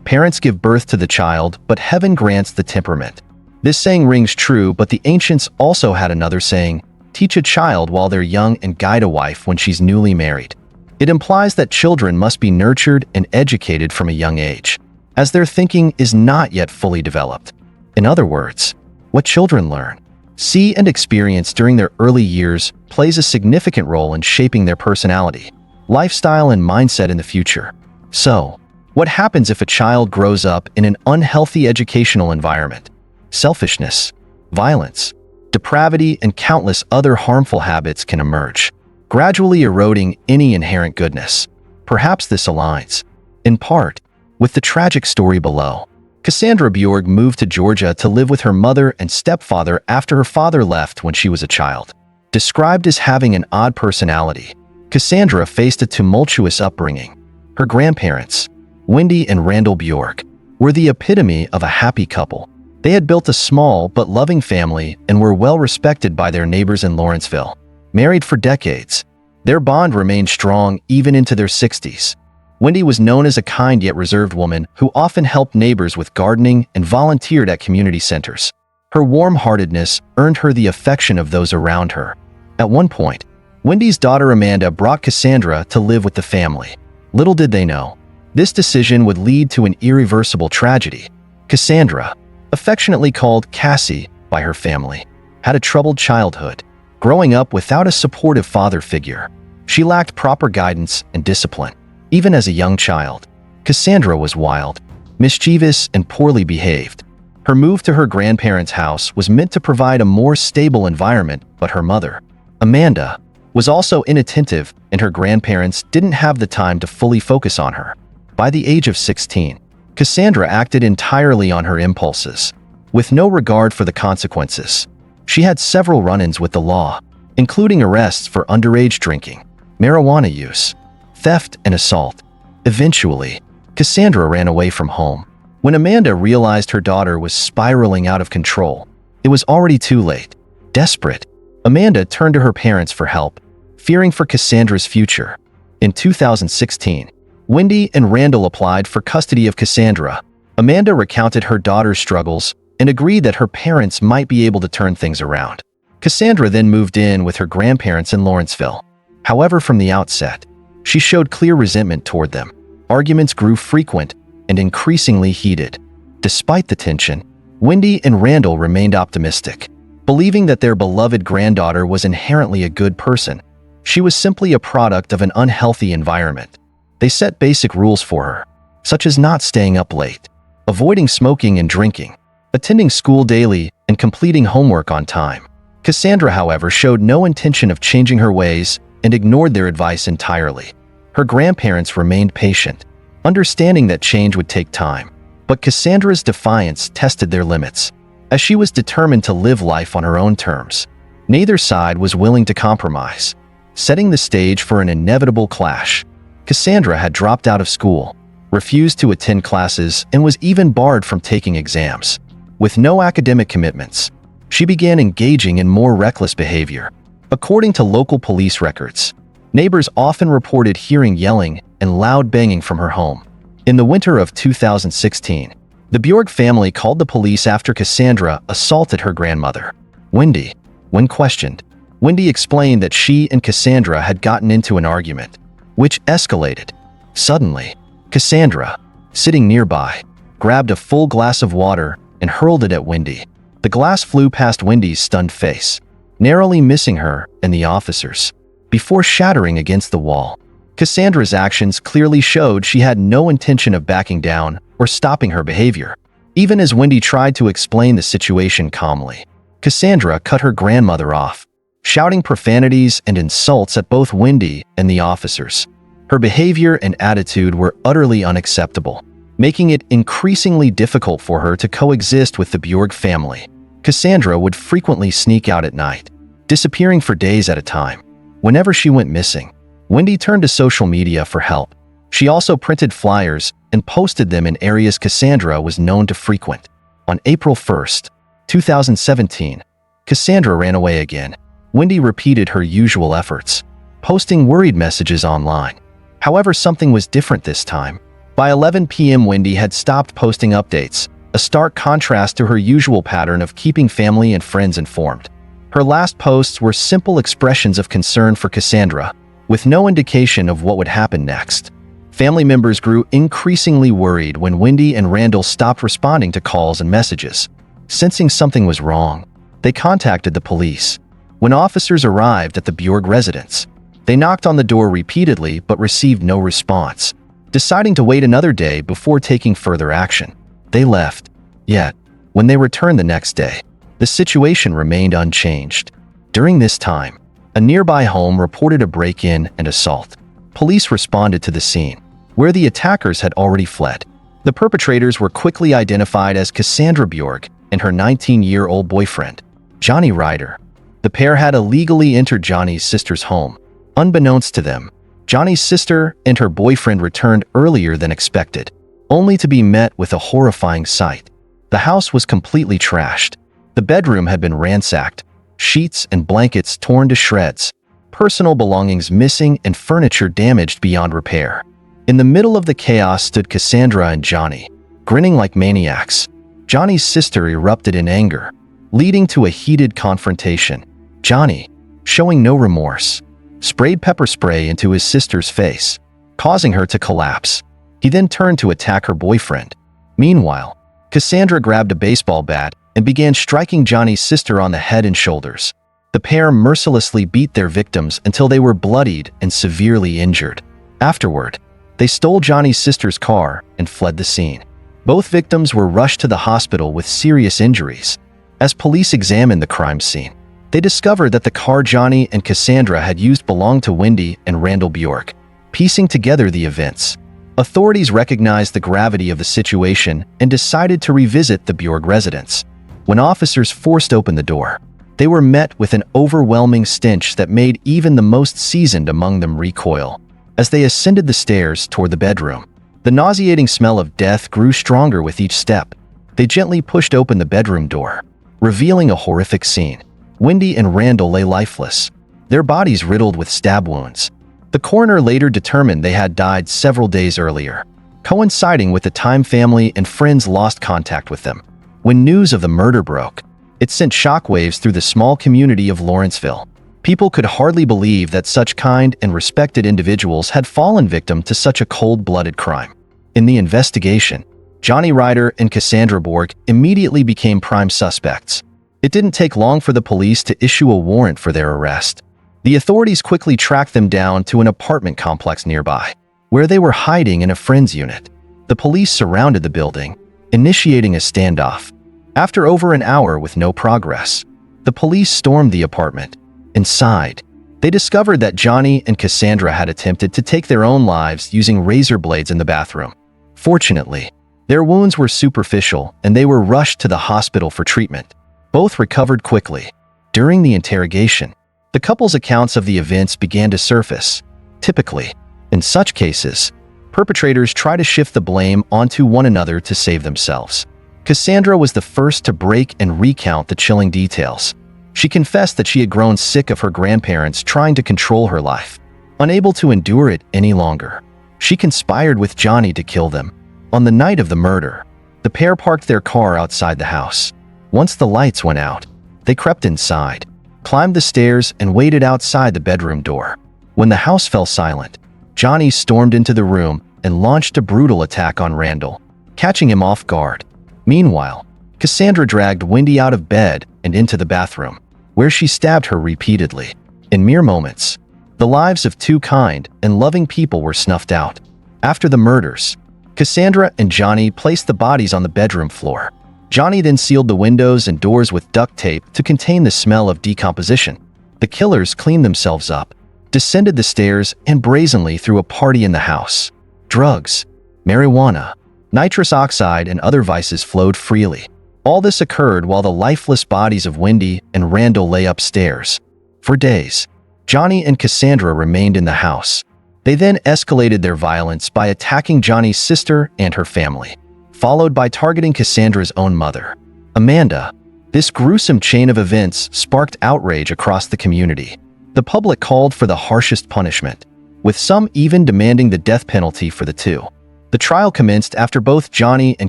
Parents give birth to the child, but heaven grants the temperament. This saying rings true, but the ancients also had another saying: teach a child while they're young and guide a wife when she's newly married. It implies that children must be nurtured and educated from a young age, as their thinking is not yet fully developed. In other words, what children learn, see, and experience during their early years plays a significant role in shaping their personality, lifestyle, and mindset in the future. So, what happens if a child grows up in an unhealthy educational environment? Selfishness, violence, depravity, and countless other harmful habits can emerge, gradually eroding any inherent goodness. Perhaps this aligns, in part, with the tragic story below. Cassandra Bjorg moved to Georgia to live with her mother and stepfather after her father left when she was a child. Described as having an odd personality, Cassandra faced a tumultuous upbringing. Her grandparents, Wendy and Randall Bjork, were the epitome of a happy couple. They had built a small but loving family and were well respected by their neighbors in Lawrenceville. Married for decades, their bond remained strong even into their 60s. Wendy was known as a kind yet reserved woman who often helped neighbors with gardening and volunteered at community centers. Her warm-heartedness earned her the affection of those around her. At one point, Wendy's daughter Amanda brought Cassandra to live with the family. Little did they know, this decision would lead to an irreversible tragedy. Cassandra, affectionately called Cassie by her family, had a troubled childhood, growing up without a supportive father figure. She lacked proper guidance and discipline. Even as a young child, Cassandra was wild, mischievous, and poorly behaved. Her move to her grandparents' house was meant to provide a more stable environment, but her mother, Amanda, was also inattentive, and her grandparents didn't have the time to fully focus on her. By the age of 16, Cassandra acted entirely on her impulses, with no regard for the consequences. She had several run-ins with the law, including arrests for underage drinking, marijuana use, theft, and assault. Eventually, Cassandra ran away from home. When Amanda realized her daughter was spiraling out of control, it was already too late. Desperate, Amanda turned to her parents for help, fearing for Cassandra's future. In 2016, Wendy and Randall applied for custody of Cassandra. Amanda recounted her daughter's struggles and agreed that her parents might be able to turn things around. Cassandra then moved in with her grandparents in Lawrenceville. However, from the outset, she showed clear resentment toward them. Arguments grew frequent and increasingly heated. Despite the tension, Wendy and Randall remained optimistic, believing that their beloved granddaughter was inherently a good person. She was simply a product of an unhealthy environment. They set basic rules for her, such as not staying up late, avoiding smoking and drinking, attending school daily, and completing homework on time. Cassandra, however, showed no intention of changing her ways and ignored their advice entirely. Her grandparents remained patient, understanding that change would take time. But Cassandra's defiance tested their limits, as she was determined to live life on her own terms. Neither side was willing to compromise, setting the stage for an inevitable clash. Cassandra had dropped out of school, refused to attend classes, and was even barred from taking exams. With no academic commitments, she began engaging in more reckless behavior. According to local police records, neighbors often reported hearing yelling and loud banging from her home. In the winter of 2016, the Bjorg family called the police after Cassandra assaulted her grandmother, Wendy. When questioned, Wendy explained that she and Cassandra had gotten into an argument, which escalated. Suddenly, Cassandra, sitting nearby, grabbed a full glass of water and hurled it at Wendy. The glass flew past Wendy's stunned face, narrowly missing her and the officers, before shattering against the wall. Cassandra's actions clearly showed she had no intention of backing down or stopping her behavior. Even as Wendy tried to explain the situation calmly, Cassandra cut her grandmother off, shouting profanities and insults at both Wendy and the officers. Her behavior and attitude were utterly unacceptable, making it increasingly difficult for her to coexist with the Bjorg family. Cassandra would frequently sneak out at night, disappearing for days at a time. Whenever she went missing, Wendy turned to social media for help. She also printed flyers and posted them in areas Cassandra was known to frequent. On April 1st, 2017, Cassandra ran away again. Wendy repeated her usual efforts, posting worried messages online. However, something was different this time. By 11 p.m., Wendy had stopped posting updates, a stark contrast to her usual pattern of keeping family and friends informed. Her last posts were simple expressions of concern for Cassandra, with no indication of what would happen next. Family members grew increasingly worried when Wendy and Randall stopped responding to calls and messages. Sensing something was wrong, they contacted the police. When officers arrived at the Bjorg residence, they knocked on the door repeatedly but received no response. Deciding to wait another day before taking further action, they left. Yet, when they returned the next day, the situation remained unchanged. During this time, a nearby home reported a break-in and assault. Police responded to the scene, where the attackers had already fled. The perpetrators were quickly identified as Cassandra Bjorg and her 19-year-old boyfriend, Johnny Ryder. The pair had illegally entered Johnny's sister's home. Unbeknownst to them, Johnny's sister and her boyfriend returned earlier than expected, only to be met with a horrifying sight. The house was completely trashed. The bedroom had been ransacked, sheets and blankets torn to shreds, personal belongings missing, and furniture damaged beyond repair. In the middle of the chaos stood Cassandra and Johnny, grinning like maniacs. Johnny's sister erupted in anger, leading to a heated confrontation. Johnny, showing no remorse, sprayed pepper spray into his sister's face, causing her to collapse. He then turned to attack her boyfriend. Meanwhile, Cassandra grabbed a baseball bat and began striking Johnny's sister on the head and shoulders. The pair mercilessly beat their victims until they were bloodied and severely injured. Afterward, they stole Johnny's sister's car and fled the scene. Both victims were rushed to the hospital with serious injuries. As police examined the crime scene, they discovered that the car Johnny and Cassandra had used belonged to Wendy and Randall Bjork. Piecing together the events, authorities recognized the gravity of the situation and decided to revisit the Bjork residence. When officers forced open the door, they were met with an overwhelming stench that made even the most seasoned among them recoil. As they ascended the stairs toward the bedroom, the nauseating smell of death grew stronger with each step. They gently pushed open the bedroom door, revealing a horrific scene. Wendy and Randall lay lifeless, their bodies riddled with stab wounds. The coroner later determined they had died several days earlier, coinciding with the time family and friends lost contact with them. When news of the murder broke, it sent shockwaves through the small community of Lawrenceville. People could hardly believe that such kind and respected individuals had fallen victim to such a cold-blooded crime. In the investigation, Johnny Ryder and Cassandra Bjork immediately became prime suspects. It didn't take long for the police to issue a warrant for their arrest. The authorities quickly tracked them down to an apartment complex nearby, where they were hiding in a friend's unit. The police surrounded the building, initiating a standoff. After over an hour with no progress, the police stormed the apartment. Inside, they discovered that Johnny and Cassandra had attempted to take their own lives using razor blades in the bathroom. Fortunately, their wounds were superficial and they were rushed to the hospital for treatment. Both recovered quickly. During the interrogation, the couple's accounts of the events began to surface. Typically, in such cases, perpetrators try to shift the blame onto one another to save themselves. Cassandra was the first to break and recount the chilling details. She confessed that she had grown sick of her grandparents trying to control her life. Unable to endure it any longer, she conspired with Johnny to kill them. On the night of the murder, the pair parked their car outside the house. Once the lights went out, they crept inside, climbed the stairs, and waited outside the bedroom door. When the house fell silent, Johnny stormed into the room and launched a brutal attack on Randall, catching him off guard. Meanwhile, Cassandra dragged Wendy out of bed and into the bathroom, where she stabbed her repeatedly. In mere moments, the lives of two kind and loving people were snuffed out. After the murders, Cassandra and Johnny placed the bodies on the bedroom floor. Johnny then sealed the windows and doors with duct tape to contain the smell of decomposition. The killers cleaned themselves up, descended the stairs, and brazenly threw a party in the house. Drugs, marijuana, nitrous oxide, and other vices flowed freely. All this occurred while the lifeless bodies of Wendy and Randall lay upstairs. For days, Johnny and Cassandra remained in the house. They then escalated their violence by attacking Johnny's sister and her family, followed by targeting Cassandra's own mother, Amanda. This gruesome chain of events sparked outrage across the community. The public called for the harshest punishment, with some even demanding the death penalty for the two. The trial commenced after both Johnny and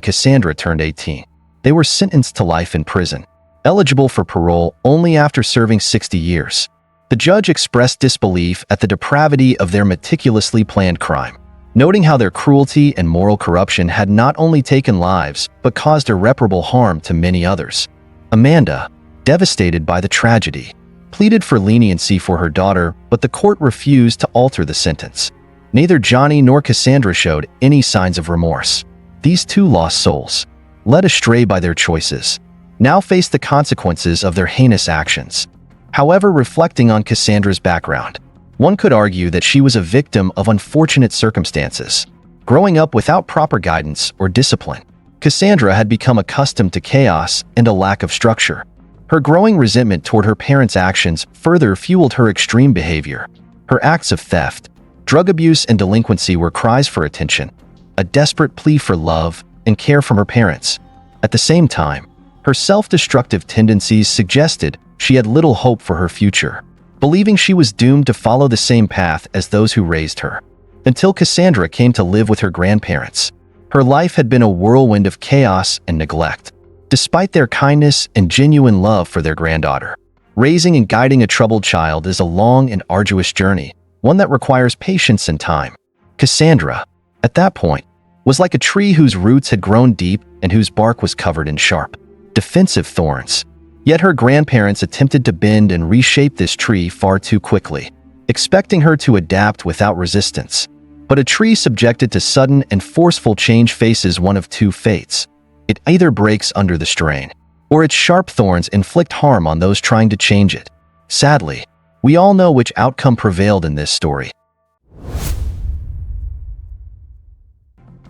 Cassandra turned 18. They were sentenced to life in prison, eligible for parole only after serving 60 years. The judge expressed disbelief at the depravity of their meticulously planned crime, noting how their cruelty and moral corruption had not only taken lives but caused irreparable harm to many others. Amanda, devastated by the tragedy, pleaded for leniency for her daughter, but the court refused to alter the sentence. Neither Johnny nor Cassandra showed any signs of remorse. These two lost souls, led astray by their choices, now faced the consequences of their heinous actions. However, reflecting on Cassandra's background, one could argue that she was a victim of unfortunate circumstances. Growing up without proper guidance or discipline, Cassandra had become accustomed to chaos and a lack of structure. Her growing resentment toward her parents' actions further fueled her extreme behavior. Her acts of theft, drug abuse, and delinquency were cries for attention, a desperate plea for love and care from her parents. At the same time, her self-destructive tendencies suggested she had little hope for her future, believing she was doomed to follow the same path as those who raised her. until Cassandra came to live with her grandparents. Her life had been a whirlwind of chaos and neglect. Despite their kindness and genuine love for their granddaughter, raising and guiding a troubled child is a long and arduous journey, one that requires patience and time. Cassandra, at that point, was like a tree whose roots had grown deep and whose bark was covered in sharp, defensive thorns. Yet her grandparents attempted to bend and reshape this tree far too quickly, expecting her to adapt without resistance. But a tree subjected to sudden and forceful change faces one of two fates. It either breaks under the strain, or its sharp thorns inflict harm on those trying to change it. Sadly, we all know which outcome prevailed in this story.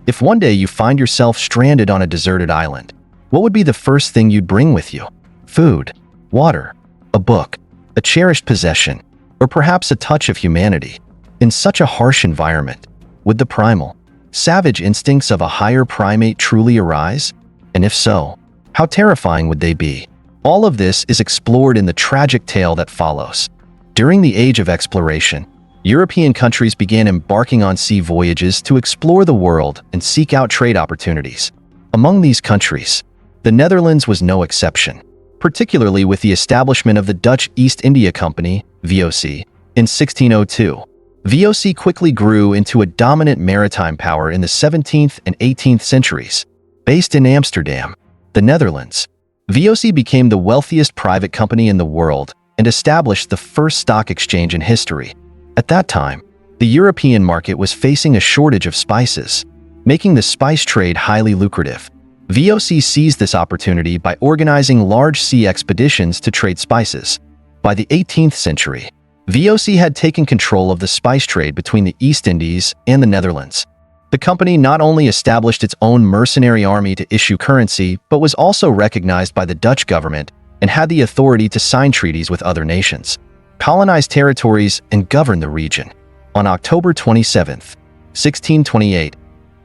If one day you find yourself stranded on a deserted island, what would be the first thing you'd bring with you? Food, water, a book, a cherished possession, or perhaps a touch of humanity. In such a harsh environment, would the primal, savage instincts of a higher primate truly arise? And if so, how terrifying would they be? All of this is explored in the tragic tale that follows. During the Age of Exploration, European countries began embarking on sea voyages to explore the world and seek out trade opportunities. Among these countries, the Netherlands was no exception, particularly with the establishment of the Dutch East India Company, VOC, in 1602. VOC quickly grew into a dominant maritime power in the 17th and 18th centuries. Based in Amsterdam, the Netherlands, VOC became the wealthiest private company in the world and established the first stock exchange in history. At that time, the European market was facing a shortage of spices, making the spice trade highly lucrative. VOC seized this opportunity by organizing large sea expeditions to trade spices. By the 18th century, VOC had taken control of the spice trade between the East Indies and the Netherlands. The company not only established its own mercenary army to issue currency, but was also recognized by the Dutch government and had the authority to sign treaties with other nations, colonize territories, and govern the region. On October 27, 1628,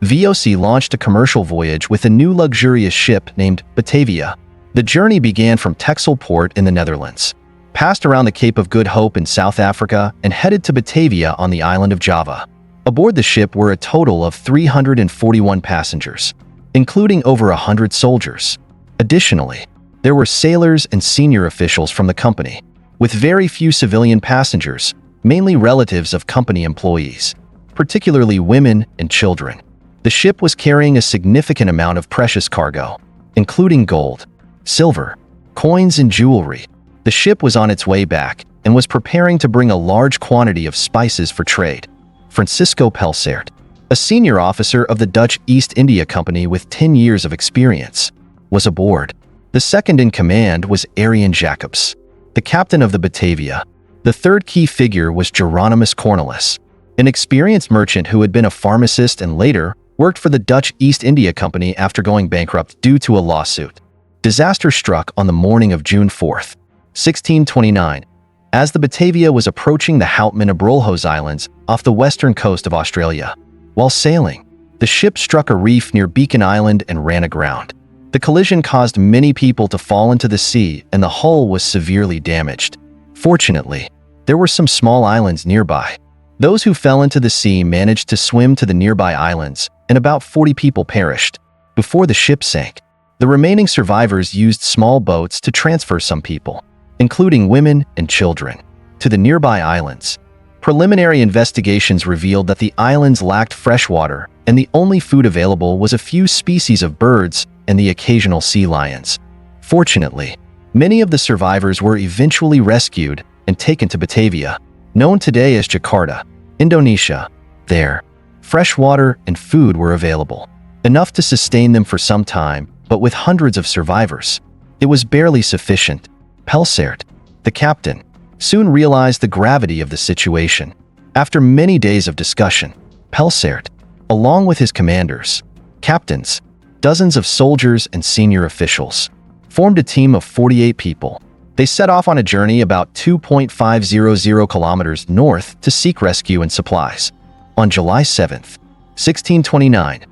VOC launched a commercial voyage with a new luxurious ship named Batavia. The journey began from Texel Port in the Netherlands, passed around the Cape of Good Hope in South Africa, and headed to Batavia on the island of Java. Aboard the ship were a total of 341 passengers, including over 100 soldiers. Additionally, there were sailors and senior officials from the company, with very few civilian passengers, mainly relatives of company employees, particularly women and children. The ship was carrying a significant amount of precious cargo, including gold, silver, coins, and jewelry. The ship was on its way back and was preparing to bring a large quantity of spices for trade. Francisco Pelsaert, a senior officer of the Dutch East India Company with 10 years of experience, was aboard. The second in command was Arian Jacobs, the captain of the Batavia. The third key figure was Geronimus Cornelis, an experienced merchant who had been a pharmacist and later worked for the Dutch East India Company after going bankrupt due to a lawsuit. Disaster struck on the morning of June 4, 1629, as the Batavia was approaching the Houtman and Abrolhos Islands off the western coast of Australia. While sailing, the ship struck a reef near Beacon Island and ran aground. The collision caused many people to fall into the sea and the hull was severely damaged. Fortunately, there were some small islands nearby. Those who fell into the sea managed to swim to the nearby islands, and about 40 people perished. Before the ship sank, the remaining survivors used small boats to transfer some people, including women and children, to the nearby islands. Preliminary investigations revealed that the islands lacked fresh water, and the only food available was a few species of birds and the occasional sea lions. Fortunately, many of the survivors were eventually rescued and taken to Batavia, known today as Jakarta, Indonesia. There, fresh water and food were available, enough to sustain them for some time, but with hundreds of survivors, it was barely sufficient. Pelsaert, the captain, soon realized the gravity of the situation. After many days of discussion, Pelsaert, along with his commanders, captains, dozens of soldiers, and senior officials, formed a team of 48 people. They set off on a journey about 2.500 kilometers north to seek rescue and supplies. On July 7, 1629,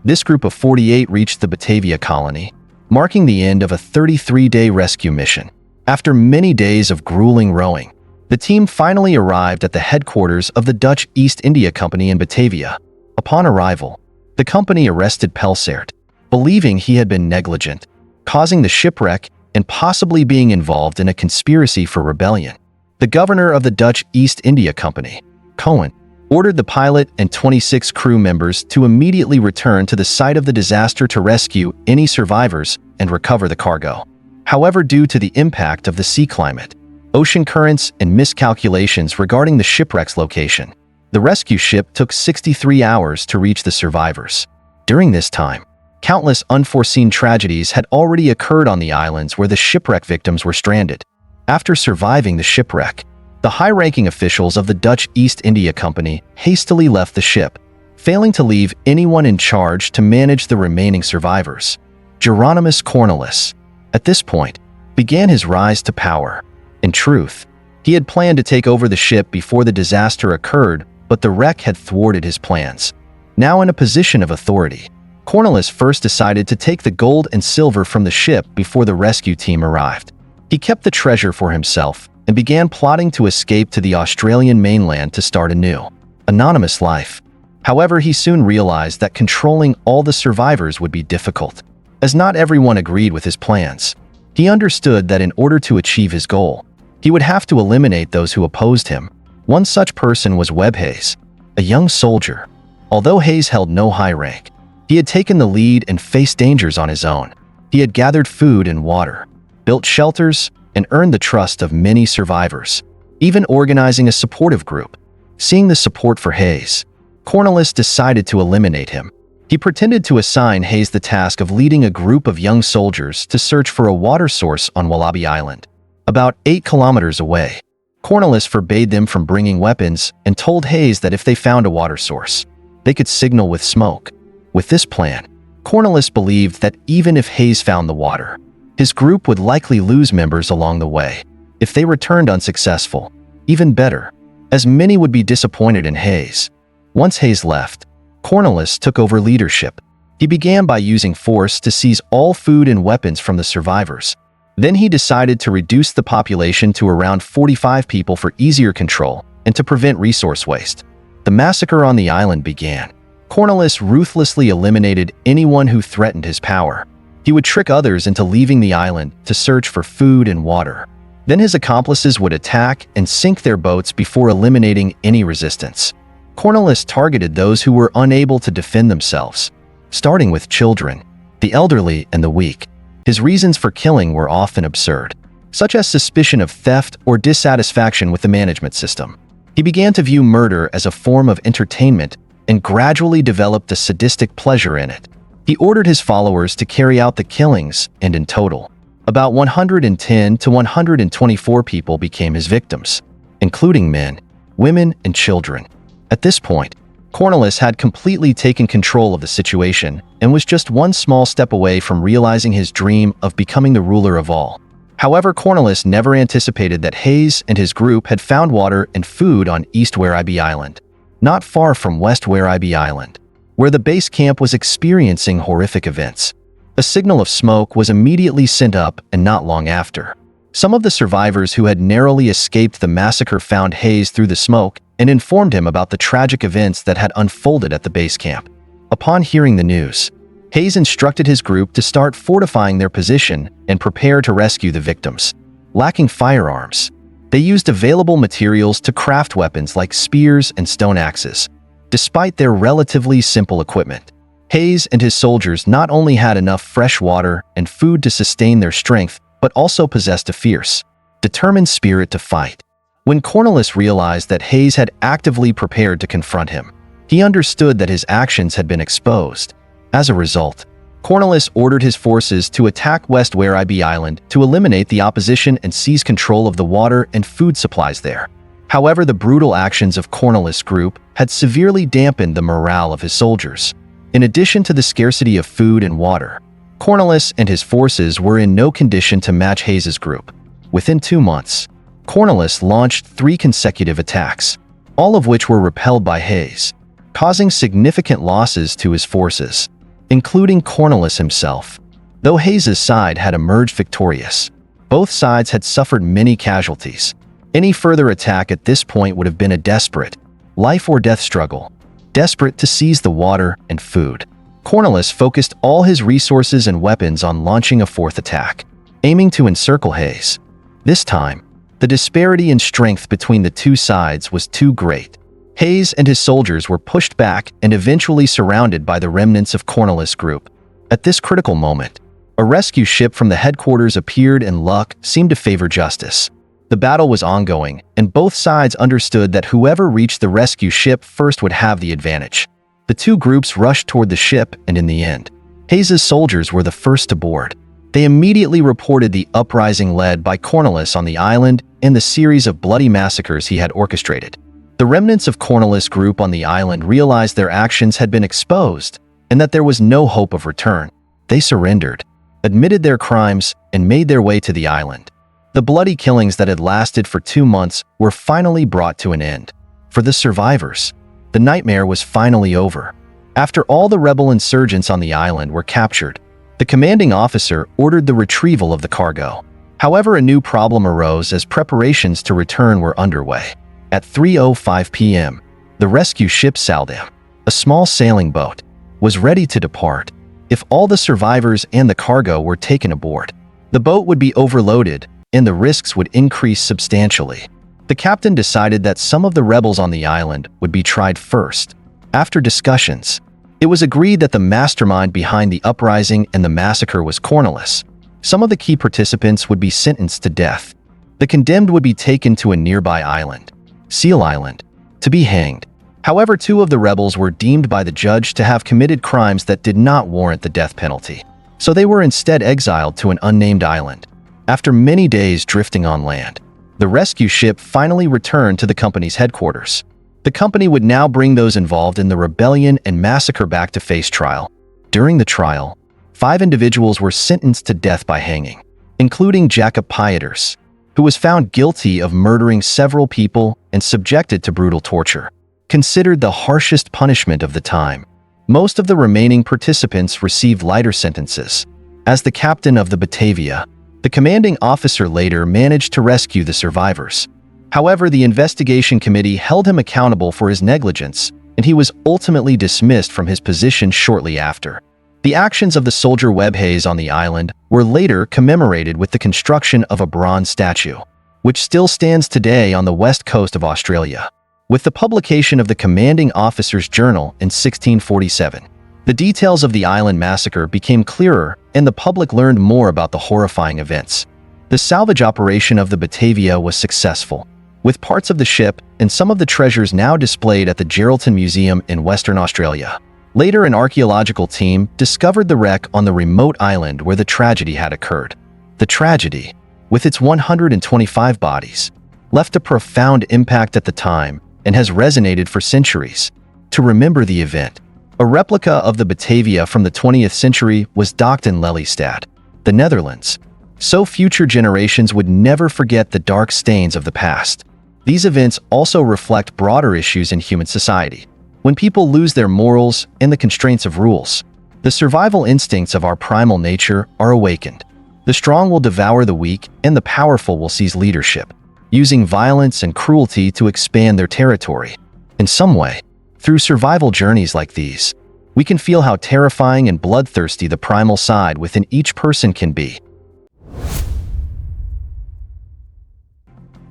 this group of 48 reached the Batavia colony, marking the end of a 33-day rescue mission. After many days of grueling rowing, The team finally arrived at the headquarters of the Dutch East India Company in Batavia. Upon arrival, the company arrested Pelsaert, believing he had been negligent, causing the shipwreck and possibly being involved in a conspiracy for rebellion. The governor of the Dutch East India Company, Cohen, ordered the pilot and 26 crew members to immediately return to the site of the disaster to rescue any survivors and recover the cargo. However, due to the impact of the sea climate, ocean currents, and miscalculations regarding the shipwreck's location, the rescue ship took 63 hours to reach the survivors. During this time, countless unforeseen tragedies had already occurred on the islands where the shipwreck victims were stranded. After surviving the shipwreck, the high-ranking officials of the Dutch East India Company hastily left the ship, failing to leave anyone in charge to manage the remaining survivors. Hieronymus Cornelis, at this point, began his rise to power. In truth, he had planned to take over the ship before the disaster occurred, but the wreck had thwarted his plans. Now in a position of authority, Cornelis first decided to take the gold and silver from the ship before the rescue team arrived. He kept the treasure for himself and began plotting to escape to the Australian mainland to start a new, anonymous life. However, he soon realized that controlling all the survivors would be difficult, as not everyone agreed with his plans. He understood that in order to achieve his goal, he would have to eliminate those who opposed him. One such person was Webb Hayes, a young soldier. Although Hayes held no high rank, he had taken the lead and faced dangers on his own. He had gathered food and water, built shelters, and earned the trust of many survivors, even organizing a supportive group. Seeing the support for Hayes, Cornelis decided to eliminate him. He pretended to assign Hayes the task of leading a group of young soldiers to search for a water source on Wallaby Island, about 8 kilometers away. Cornelis forbade them from bringing weapons and told Hayes that if they found a water source, they could signal with smoke. With this plan, Cornelis believed that even if Hayes found the water, his group would likely lose members along the way. If they returned unsuccessful, even better, as many would be disappointed in Hayes. Once Hayes left, Cornelis took over leadership. He began by using force to seize all food and weapons from the survivors. Then he decided to reduce the population to around 45 people for easier control and to prevent resource waste. The massacre on the island began. Cornelis ruthlessly eliminated anyone who threatened his power. He would trick others into leaving the island to search for food and water. Then his accomplices would attack and sink their boats before eliminating any resistance. Cornelis targeted those who were unable to defend themselves, starting with children, the elderly, and the weak. His reasons for killing were often absurd, such as suspicion of theft or dissatisfaction with the management system. He began to view murder as a form of entertainment and gradually developed a sadistic pleasure in it. He ordered his followers to carry out the killings, and in total, about 110 to 124 people became his victims, including men, women, and children. At this point, Cornelis had completely taken control of the situation and was just one small step away from realizing his dream of becoming the ruler of all. However, Cornelis never anticipated that Hayes and his group had found water and food on East Werribee Island, not far from West Werribee Island, where the base camp was experiencing horrific events. A signal of smoke was immediately sent up, and not long after, some of the survivors who had narrowly escaped the massacre found Hayes through the smoke and informed him about the tragic events that had unfolded at the base camp. Upon hearing the news, Hayes instructed his group to start fortifying their position and prepare to rescue the victims. Lacking firearms, they used available materials to craft weapons like spears and stone axes. Despite their relatively simple equipment, Hayes and his soldiers not only had enough fresh water and food to sustain their strength, but also possessed a fierce, determined spirit to fight. When Cornelis realized that Hayes had actively prepared to confront him, he understood that his actions had been exposed. As a result, Cornelis ordered his forces to attack West Werribee Island to eliminate the opposition and seize control of the water and food supplies there. However, the brutal actions of Cornelis' group had severely dampened the morale of his soldiers. In addition to the scarcity of food and water, Cornelis and his forces were in no condition to match Hayes' group. Within 2 months, Cornelis launched 3 consecutive attacks, all of which were repelled by Hayes, causing significant losses to his forces, including Cornelis himself. Though Hayes' side had emerged victorious, both sides had suffered many casualties. Any further attack at this point would have been a desperate, life-or-death struggle, desperate to seize the water and food. Cornelis focused all his resources and weapons on launching a fourth attack, aiming to encircle Hayes. This time, the disparity in strength between the two sides was too great. Hayes and his soldiers were pushed back and eventually surrounded by the remnants of Cornelis' group. At this critical moment, a rescue ship from the headquarters appeared and luck seemed to favor justice. The battle was ongoing, and both sides understood that whoever reached the rescue ship first would have the advantage. The two groups rushed toward the ship, and in the end, Hayes' soldiers were the first to board. They immediately reported the uprising led by Cornelis on the island and the series of bloody massacres he had orchestrated. The remnants of Cornelis' group on the island realized their actions had been exposed and that there was no hope of return. They surrendered, admitted their crimes, and made their way to the island. The bloody killings that had lasted for 2 months were finally brought to an end. For the survivors, the nightmare was finally over. After all the rebel insurgents on the island were captured, the commanding officer ordered the retrieval of the cargo. However, a new problem arose as preparations to return were underway. At 3:05 p.m., the rescue ship Saldam, a small sailing boat, was ready to depart. If all the survivors and the cargo were taken aboard, the boat would be overloaded and the risks would increase substantially. The captain decided that some of the rebels on the island would be tried first. After discussions, it was agreed that the mastermind behind the uprising and the massacre was Cornelis. Some of the key participants would be sentenced to death. The condemned would be taken to a nearby island, Seal Island, to be hanged. However, 2 of the rebels were deemed by the judge to have committed crimes that did not warrant the death penalty, so they were instead exiled to an unnamed island. After many days drifting on land, the rescue ship finally returned to the company's headquarters. The company would now bring those involved in the rebellion and massacre back to face trial. During the trial, 5 individuals were sentenced to death by hanging, including Jacob Pieters, who was found guilty of murdering several people and subjected to brutal torture, considered the harshest punishment of the time. Most of the remaining participants received lighter sentences. As the captain of the Batavia, the commanding officer later managed to rescue the survivors. However, the investigation committee held him accountable for his negligence, and he was ultimately dismissed from his position shortly after. The actions of the soldier Webb Hayes on the island were later commemorated with the construction of a bronze statue, which still stands today on the west coast of Australia. With the publication of the commanding officer's journal in 1647, the details of the island massacre became clearer and the public learned more about the horrifying events. The salvage operation of the Batavia was successful, with parts of the ship and some of the treasures now displayed at the Geraldton Museum in Western Australia. Later, an archaeological team discovered the wreck on the remote island where the tragedy had occurred. The tragedy, with its 125 bodies, left a profound impact at the time and has resonated for centuries. To remember the event, a replica of the Batavia from the 20th century was docked in Lelystad, the Netherlands, so future generations would never forget the dark stains of the past. These events also reflect broader issues in human society. When people lose their morals and the constraints of rules, the survival instincts of our primal nature are awakened. The strong will devour the weak, and the powerful will seize leadership, using violence and cruelty to expand their territory. In some way, through survival journeys like these, we can feel how terrifying and bloodthirsty the primal side within each person can be.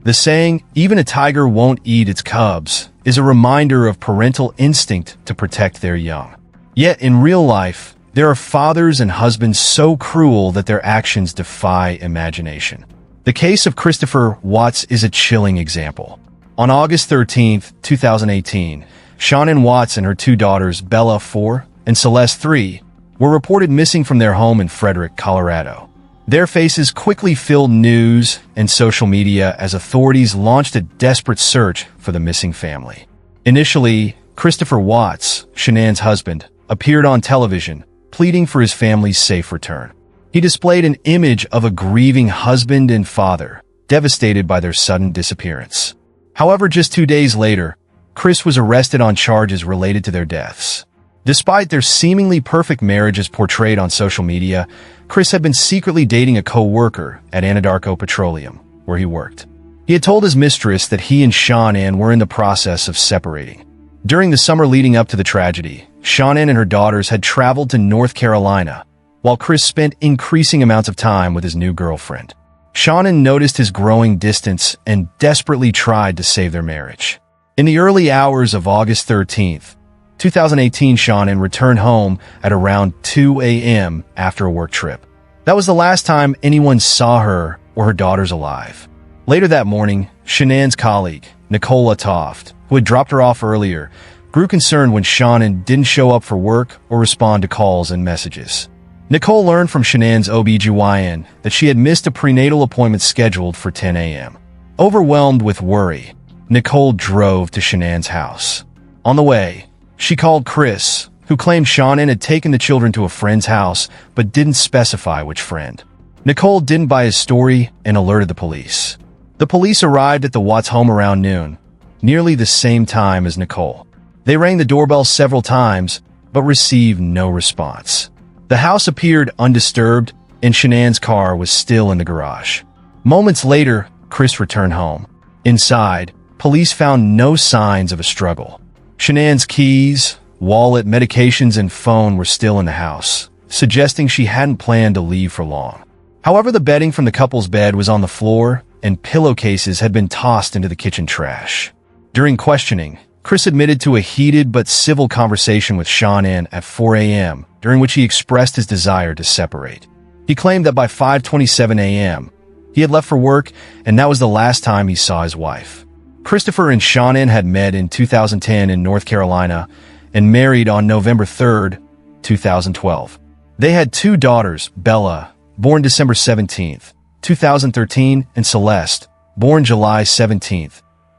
The saying, "Even a tiger won't eat its cubs," is a reminder of parental instinct to protect their young. Yet in real life, there are fathers and husbands so cruel that their actions defy imagination. The case of Christopher Watts is a chilling example. On August 13, 2018, Shannon Watts and her 2 daughters, Bella, 4, and Celeste, 3, were reported missing from their home in Frederick, Colorado. Their faces quickly filled news and social media as authorities launched a desperate search for the missing family. Initially, Christopher Watts, Shannon's husband, appeared on television, pleading for his family's safe return. He displayed an image of a grieving husband and father, devastated by their sudden disappearance. However, just 2 days later, Chris was arrested on charges related to their deaths. Despite their seemingly perfect marriage as portrayed on social media, Chris had been secretly dating a co-worker at Anadarko Petroleum, where he worked. He had told his mistress that he and Shannon were in the process of separating. During the summer leading up to the tragedy, Shannon and her daughters had traveled to North Carolina, while Chris spent increasing amounts of time with his new girlfriend. Shannon noticed his growing distance and desperately tried to save their marriage. In the early hours of August 13th, 2018, Shannon returned home at around 2 a.m. after a work trip. That was the last time anyone saw her or her daughters alive. Later that morning, Shannon's colleague, Nicola Toft, who had dropped her off earlier, grew concerned when Shannon didn't show up for work or respond to calls and messages. Nicole learned from Shannon's OB/GYN that she had missed a prenatal appointment scheduled for 10 a.m. Overwhelmed with worry, Nicole drove to Shannon's house. On the way, she called Chris, who claimed Shannon had taken the children to a friend's house but didn't specify which friend. Nicole didn't buy his story and alerted the police. The police arrived at the Watts home around noon, nearly the same time as Nicole. They rang the doorbell several times, but received no response. The house appeared undisturbed, and Shannon's car was still in the garage. Moments later, Chris returned home. Inside, police found no signs of a struggle. Shannon's keys, wallet, medications, and phone were still in the house, suggesting she hadn't planned to leave for long. However, the bedding from the couple's bed was on the floor, and pillowcases had been tossed into the kitchen trash. During questioning, Chris admitted to a heated but civil conversation with Shannon at 4 a.m., during which he expressed his desire to separate. He claimed that by 5:27 a.m., he had left for work, and that was the last time he saw his wife. Christopher and Shannon had met in 2010 in North Carolina and married on November 3, 2012. They had two daughters, Bella, born December 17th, 2013, and Celeste, born July 17,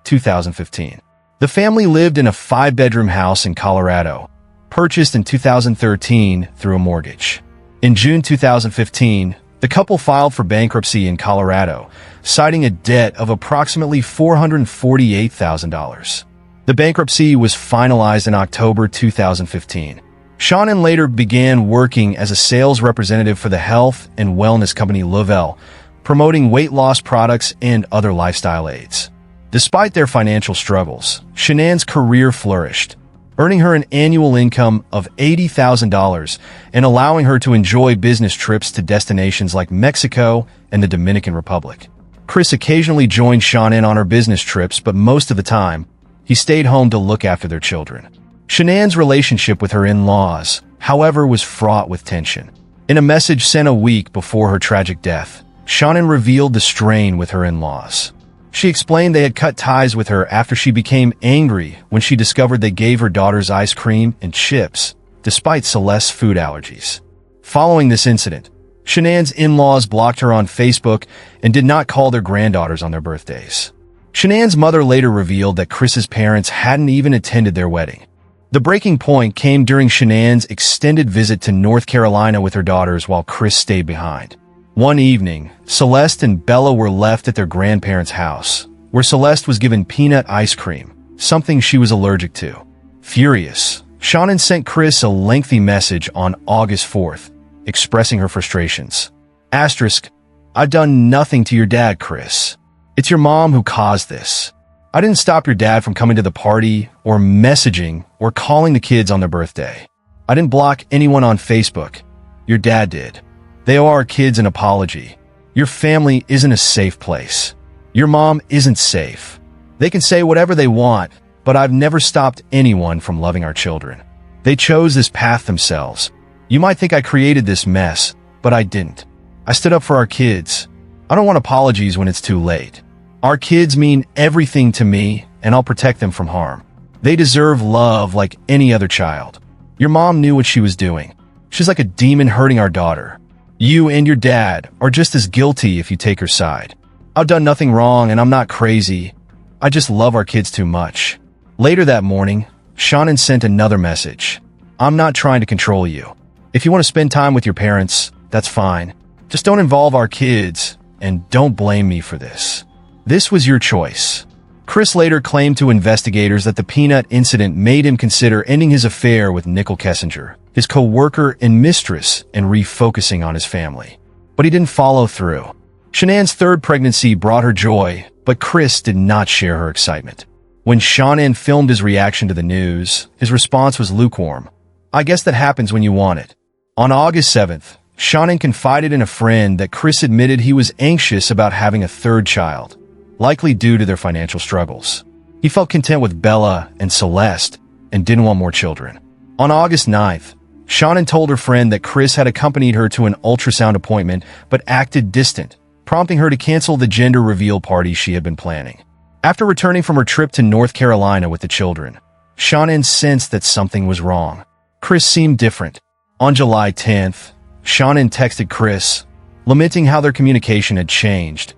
2015. The family lived in a 5-bedroom house in Colorado, purchased in 2013 through a mortgage. In June 2015, the couple filed for bankruptcy in Colorado, citing a debt of approximately $448,000. The bankruptcy was finalized in October 2015. Shannon later began working as a sales representative for the health and wellness company Lovell, promoting weight loss products and other lifestyle aids. Despite their financial struggles, Shannon's career flourished, earning her an annual income of $80,000 and allowing her to enjoy business trips to destinations like Mexico and the Dominican Republic. Chris occasionally joined Shannon on her business trips, but most of the time, he stayed home to look after their children. Shannon's relationship with her in-laws, however, was fraught with tension. In a message sent a week before her tragic death, Shannon revealed the strain with her in-laws. She explained they had cut ties with her after she became angry when she discovered they gave her daughters ice cream and chips, despite Celeste's food allergies. Following this incident, Shannon's in-laws blocked her on Facebook and did not call their granddaughters on their birthdays. Shannon's mother later revealed that Chris's parents hadn't even attended their wedding. The breaking point came during Shannon's extended visit to North Carolina with her daughters while Chris stayed behind. One evening, Celeste and Bella were left at their grandparents' house, where Celeste was given peanut ice cream, something she was allergic to. Furious, Shannon sent Chris a lengthy message on August 4th, expressing her frustrations. Asterisk, I've done nothing to your dad, Chris. It's your mom who caused this. I didn't stop your dad from coming to the party or messaging or calling the kids on their birthday. I didn't block anyone on Facebook. Your dad did. They owe our kids an apology. Your family isn't a safe place. Your mom isn't safe. They can say whatever they want, but I've never stopped anyone from loving our children. They chose this path themselves. You might think I created this mess, but I didn't. I stood up for our kids. I don't want apologies when it's too late. Our kids mean everything to me, and I'll protect them from harm. They deserve love like any other child. Your mom knew what she was doing. She's like a demon hurting our daughter. You and your dad are just as guilty if you take her side. I've done nothing wrong and I'm not crazy. I just love our kids too much. Later that morning, Shannon sent another message. I'm not trying to control you. If you want to spend time with your parents, that's fine. Just don't involve our kids and don't blame me for this. This was your choice. Chris later claimed to investigators that the peanut incident made him consider ending his affair with Nicole Kessinger, his co-worker and mistress, and refocusing on his family. But he didn't follow through. Shanann's third pregnancy brought her joy, but Chris did not share her excitement. When Shanann filmed his reaction to the news, his response was lukewarm. "I guess that happens when you want it." On August 7th, Shanann confided in a friend that Chris admitted he was anxious about having a third child, likely due to their financial struggles. He felt content with Bella and Celeste and didn't want more children. On August 9th, Shanann told her friend that Chris had accompanied her to an ultrasound appointment but acted distant, prompting her to cancel the gender reveal party she had been planning. After returning from her trip to North Carolina with the children, Shanann sensed that something was wrong. Chris seemed different. On July 10th, Shanann texted Chris, lamenting how their communication had changed.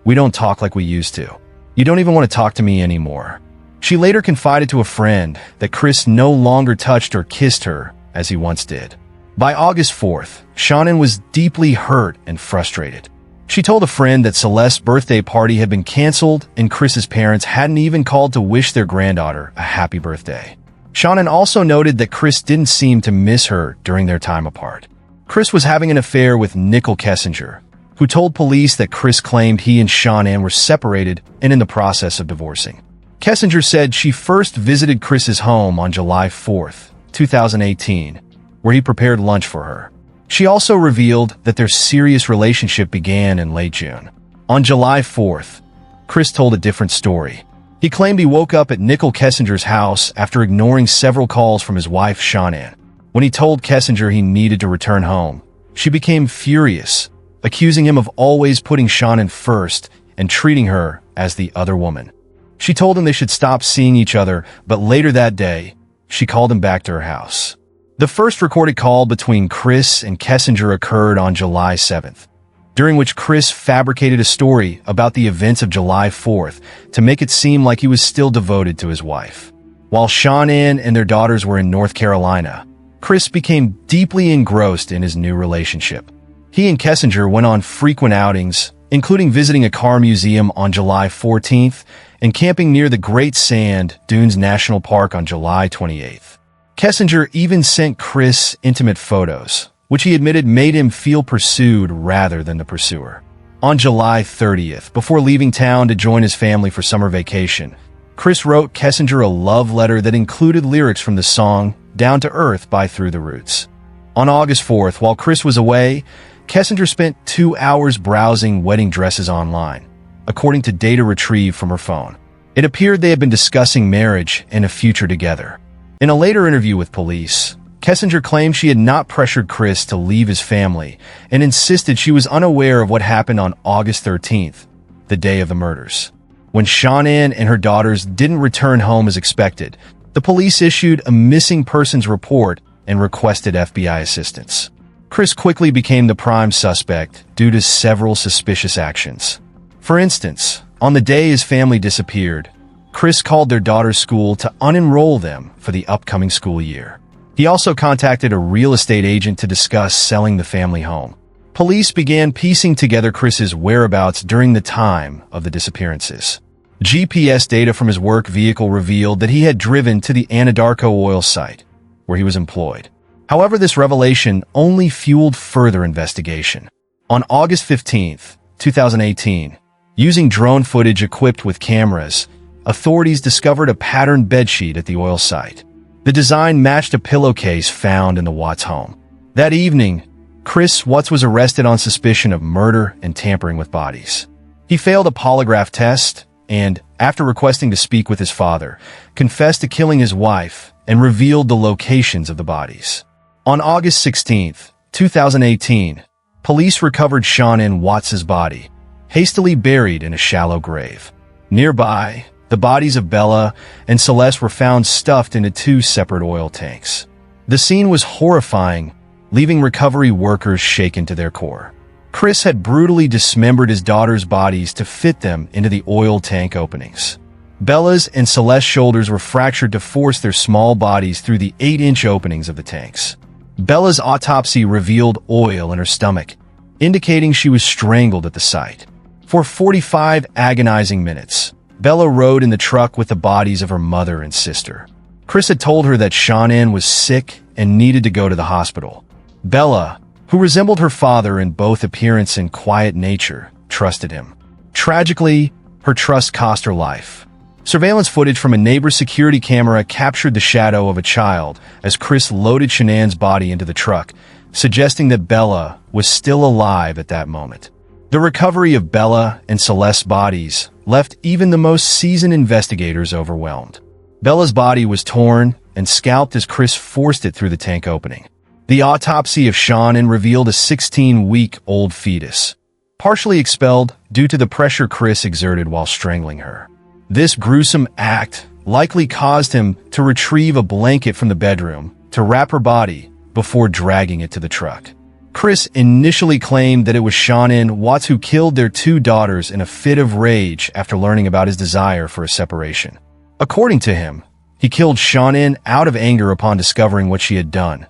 "We don't talk like we used to. You don't even want to talk to me anymore." She later confided to a friend that Chris no longer touched or kissed her as he once did. By August 4th, Shanann was deeply hurt and frustrated. She told a friend that Celeste's birthday party had been canceled and Chris's parents hadn't even called to wish their granddaughter a happy birthday. Shanann also noted that Chris didn't seem to miss her during their time apart. Chris was having an affair with Nicole Kessinger, who told police that Chris claimed he and Shanann were separated and in the process of divorcing. Kessinger said she first visited Chris's home on July 4th, 2018, where he prepared lunch for her. She also revealed that their serious relationship began in late June. On July 4th, Chris told a different story. He claimed he woke up at Nicole Kessinger's house after ignoring several calls from his wife, Shanann. When he told Kessinger he needed to return home, she became furious, accusing him of always putting Shanann first and treating her as the other woman. She told him they should stop seeing each other, but later that day, she called him back to her house. The first recorded call between Chris and Kessinger occurred on July 7th, during which Chris fabricated a story about the events of July 4th to make it seem like he was still devoted to his wife. While Shanann and their daughters were in North Carolina, Chris became deeply engrossed in his new relationship. He and Kessinger went on frequent outings, including visiting a car museum on July 14th and camping near the Great Sand Dunes National Park on July 28th. Kessinger even sent Chris intimate photos, which he admitted made him feel pursued rather than the pursuer. On July 30th, before leaving town to join his family for summer vacation, Chris wrote Kessinger a love letter that included lyrics from the song Down to Earth by Through the Roots. On August 4th, while Chris was away, Kessinger spent 2 hours browsing wedding dresses online, according to data retrieved from her phone. It appeared they had been discussing marriage and a future together. In a later interview with police, Kessinger claimed she had not pressured Chris to leave his family and insisted she was unaware of what happened on August 13th, the day of the murders. When Shanann and her daughters didn't return home as expected, the police issued a missing persons report and requested FBI assistance. Chris quickly became the prime suspect due to several suspicious actions. For instance, on the day his family disappeared, Chris called their daughter's school to unenroll them for the upcoming school year. He also contacted a real estate agent to discuss selling the family home. Police began piecing together Chris's whereabouts during the time of the disappearances. GPS data from his work vehicle revealed that he had driven to the Anadarko oil site, where he was employed. However, this revelation only fueled further investigation. On August 15th, 2018, using drone footage equipped with cameras, authorities discovered a patterned bedsheet at the oil site. The design matched a pillowcase found in the Watts home. That evening, Chris Watts was arrested on suspicion of murder and tampering with bodies. He failed a polygraph test and, after requesting to speak with his father, confessed to killing his wife and revealed the locations of the bodies. On August 16th, 2018, police recovered Shanann Watts' body, hastily buried in a shallow grave. Nearby, the bodies of Bella and Celeste were found stuffed into 2 separate oil tanks. The scene was horrifying, leaving recovery workers shaken to their core. Chris had brutally dismembered his daughter's bodies to fit them into the oil tank openings. Bella's and Celeste's shoulders were fractured to force their small bodies through the 8-inch openings of the tanks. Bella's autopsy revealed oil in her stomach, indicating she was strangled at the site. For 45 agonizing minutes, Bella rode in the truck with the bodies of her mother and sister. Chris had told her that Shanann was sick and needed to go to the hospital. Bella, who resembled her father in both appearance and quiet nature, trusted him. Tragically, her trust cost her life. Surveillance footage from a neighbor's security camera captured the shadow of a child as Chris loaded Shanann's body into the truck, suggesting that Bella was still alive at that moment. The recovery of Bella and Celeste's bodies left even the most seasoned investigators overwhelmed. Bella's body was torn and scalped as Chris forced it through the tank opening. The autopsy of Shanann revealed a 16-week-old fetus, partially expelled due to the pressure Chris exerted while strangling her. This gruesome act likely caused him to retrieve a blanket from the bedroom to wrap her body before dragging it to the truck. Chris initially claimed that it was Shanann Watts who killed their 2 daughters in a fit of rage after learning about his desire for a separation. According to him, he killed Shanann out of anger upon discovering what she had done,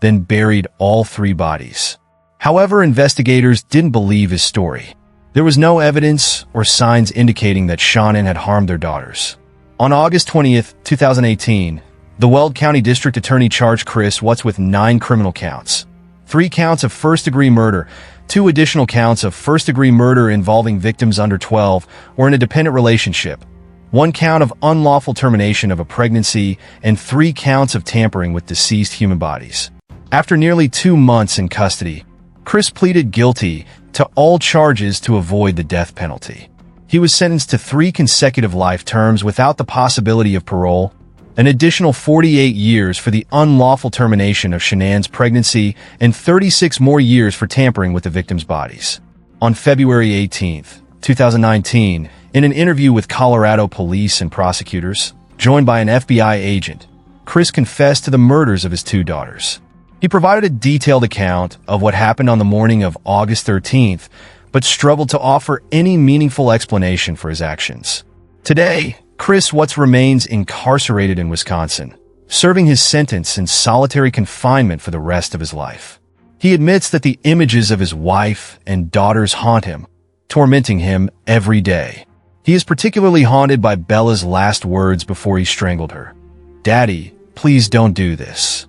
then buried all 3 bodies. However, investigators didn't believe his story. There was no evidence or signs indicating that Shanann had harmed their daughters. On August 20th, 2018, the Weld County District Attorney charged Chris Watts with 9 criminal counts. 3 counts of first-degree murder, 2 additional counts of first-degree murder involving victims under 12 or in a dependent relationship, 1 count of unlawful termination of a pregnancy, and 3 counts of tampering with deceased human bodies. After nearly 2 months in custody, Chris pleaded guilty to all charges to avoid the death penalty. He was sentenced to 3 consecutive life terms without the possibility of parole, an additional 48 years for the unlawful termination of Shanann's pregnancy, and 36 more years for tampering with the victims' bodies. On February 18, 2019, in an interview with Colorado police and prosecutors, joined by an FBI agent, Chris confessed to the murders of his 2 daughters. He provided a detailed account of what happened on the morning of August 13th, but struggled to offer any meaningful explanation for his actions. Today, Chris Watts remains incarcerated in Wisconsin, serving his sentence in solitary confinement for the rest of his life. He admits that the images of his wife and daughters haunt him, tormenting him every day. He is particularly haunted by Bella's last words before he strangled her. "Daddy, please don't do this."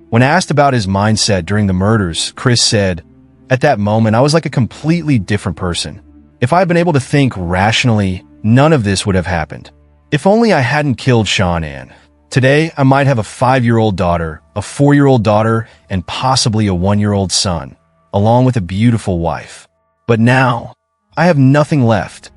When asked about his mindset during the murders, Chris said, "At that moment, I was like a completely different person. If I had been able to think rationally, none of this would have happened. If only I hadn't killed Shanann. Today, I might have a 5-year-old daughter, a 4-year-old daughter, and possibly a 1-year-old son, along with a beautiful wife. But now, I have nothing left."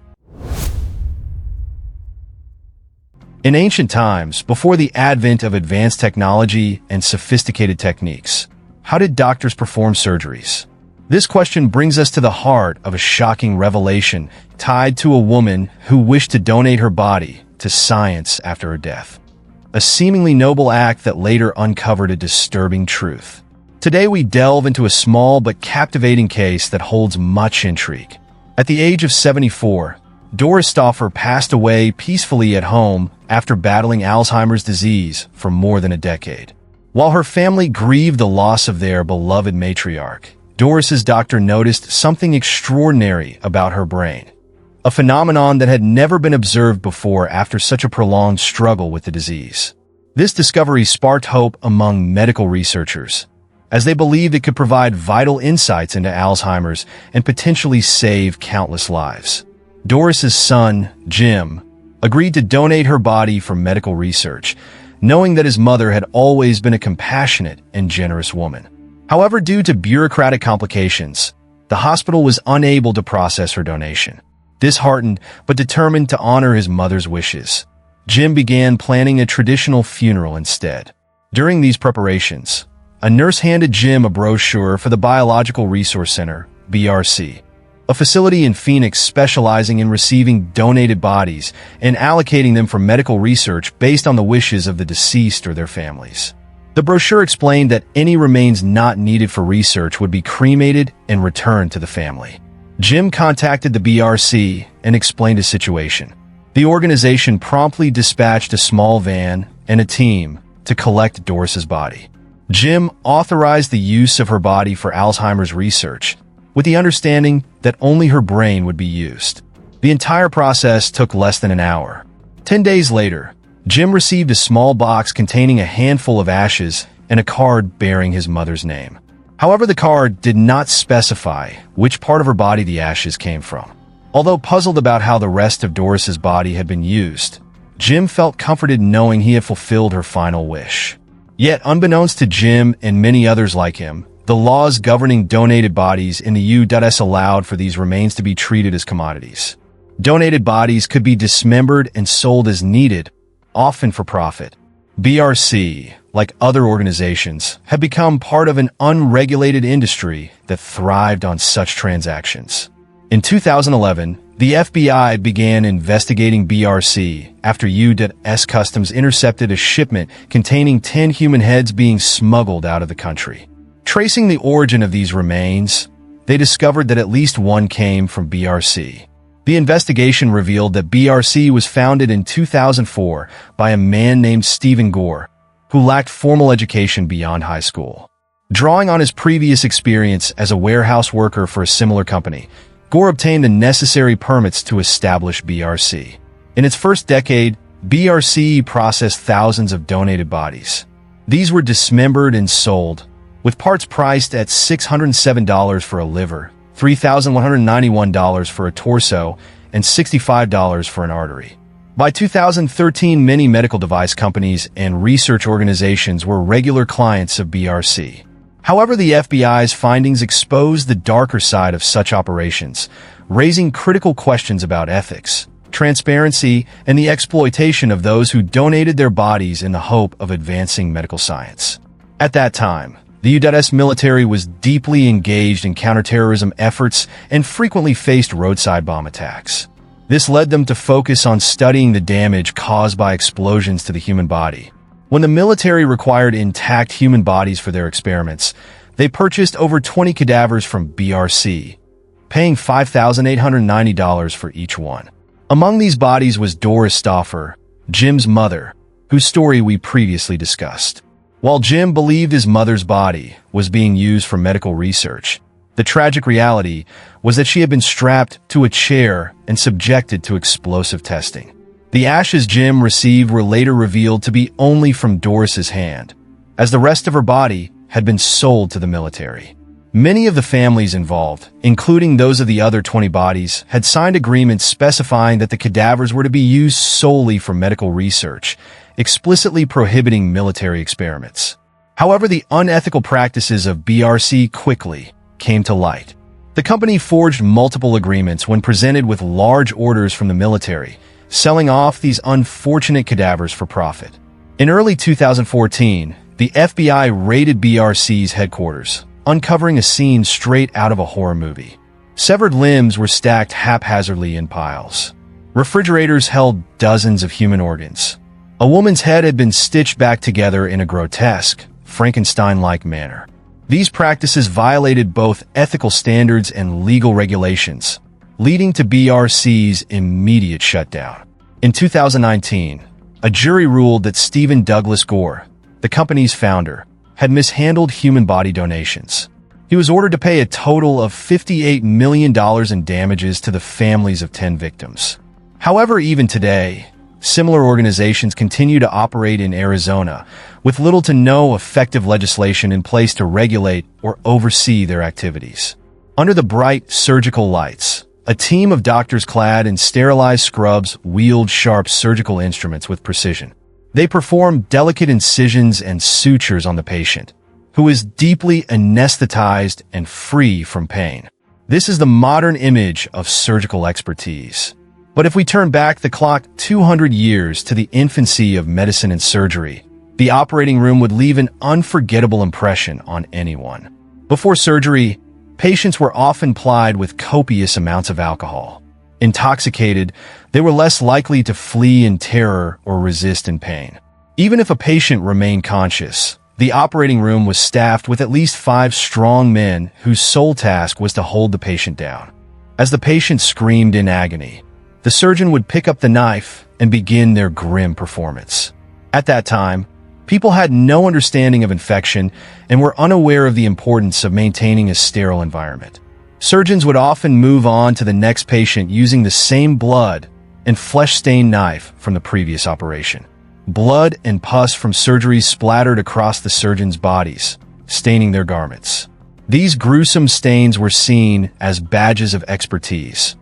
In ancient times, before the advent of advanced technology and sophisticated techniques, how did doctors perform surgeries? This question brings us to the heart of a shocking revelation tied to a woman who wished to donate her body to science after her death. A seemingly noble act that later uncovered a disturbing truth. Today we delve into a small but captivating case that holds much intrigue. At the age of 74, Doris Stauffer passed away peacefully at home after battling Alzheimer's disease for more than a decade. While her family grieved the loss of their beloved matriarch, Doris's doctor noticed something extraordinary about her brain, a phenomenon that had never been observed before after such a prolonged struggle with the disease. This discovery sparked hope among medical researchers, as they believed it could provide vital insights into Alzheimer's and potentially save countless lives. Doris's son, Jim, agreed to donate her body for medical research, knowing that his mother had always been a compassionate and generous woman. However, due to bureaucratic complications, the hospital was unable to process her donation. Disheartened but determined to honor his mother's wishes, Jim began planning a traditional funeral instead. During these preparations, a nurse handed Jim a brochure for the Biological Resource Center, BRC, a facility in Phoenix specializing in receiving donated bodies and allocating them for medical research based on the wishes of the deceased or their families. The brochure explained that any remains not needed for research would be cremated and returned to the family. Jim contacted the BRC and explained his situation. The organization promptly dispatched a small van and a team to collect Doris's body. Jim authorized the use of her body for Alzheimer's research, with the understanding that only her brain would be used. The entire process took less than an hour. 10 days later, Jim received a small box containing a handful of ashes and a card bearing his mother's name. However, the card did not specify which part of her body the ashes came from. Although puzzled about how the rest of Doris's body had been used, Jim felt comforted knowing he had fulfilled her final wish. Yet, unbeknownst to Jim and many others like him, the laws governing donated bodies in the U.S. allowed for these remains to be treated as commodities. Donated bodies could be dismembered and sold as needed, often for profit. BRC, like other organizations, had become part of an unregulated industry that thrived on such transactions. In 2011, the FBI began investigating BRC after U.S. Customs intercepted a shipment containing 10 human heads being smuggled out of the country. Tracing the origin of these remains, they discovered that at least one came from BRC. The investigation revealed that BRC was founded in 2004 by a man named Stephen Gore, who lacked formal education beyond high school. Drawing on his previous experience as a warehouse worker for a similar company, Gore obtained the necessary permits to establish BRC. In its first decade, BRC processed thousands of donated bodies. These were dismembered and sold, with parts priced at $607 for a liver, $3,191 for a torso, and $65 for an artery. By 2013, many medical device companies and research organizations were regular clients of BRC. However, the FBI's findings exposed the darker side of such operations, raising critical questions about ethics, transparency, and the exploitation of those who donated their bodies in the hope of advancing medical science. At that time, the U.S. military was deeply engaged in counterterrorism efforts and frequently faced roadside bomb attacks. This led them to focus on studying the damage caused by explosions to the human body. When the military required intact human bodies for their experiments, they purchased over 20 cadavers from BRC, paying $5,890 for each one. Among these bodies was Doris Stauffer, Jim's mother, whose story we previously discussed. While Jim believed his mother's body was being used for medical research, the tragic reality was that she had been strapped to a chair and subjected to explosive testing. The ashes Jim received were later revealed to be only from Doris's hand, as the rest of her body had been sold to the military. Many of the families involved, including those of the other 20 bodies, had signed agreements specifying that the cadavers were to be used solely for medical research, explicitly prohibiting military experiments. However, the unethical practices of BRC quickly came to light. The company forged multiple agreements when presented with large orders from the military, selling off these unfortunate cadavers for profit. In early 2014, the FBI raided BRC's headquarters, uncovering a scene straight out of a horror movie. Severed limbs were stacked haphazardly in piles. Refrigerators held dozens of human organs. A woman's head had been stitched back together in a grotesque, Frankenstein-like manner. These practices violated both ethical standards and legal regulations, leading to BRC's immediate shutdown. In 2019, a jury ruled that Stephen Douglas Gore, the company's founder, had mishandled human body donations. He was ordered to pay a total of $58 million in damages to the families of 10 victims. However, even today, similar organizations continue to operate in Arizona, with little to no effective legislation in place to regulate or oversee their activities. Under the bright surgical lights, a team of doctors clad in sterilized scrubs wield sharp surgical instruments with precision. They perform delicate incisions and sutures on the patient, who is deeply anesthetized and free from pain. This is the modern image of surgical expertise. But if we turn back the clock 200 years to the infancy of medicine and surgery, the operating room would leave an unforgettable impression on anyone. Before surgery, patients were often plied with copious amounts of alcohol. Intoxicated, they were less likely to flee in terror or resist in pain. Even if a patient remained conscious, the operating room was staffed with at least 5 strong men whose sole task was to hold the patient down. As the patient screamed in agony, the surgeon would pick up the knife and begin their grim performance. At that time, people had no understanding of infection and were unaware of the importance of maintaining a sterile environment. Surgeons would often move on to the next patient using the same blood and flesh-stained knife from the previous operation. Blood and pus from surgeries splattered across the surgeons' bodies, staining their garments. These gruesome stains were seen as badges of expertise.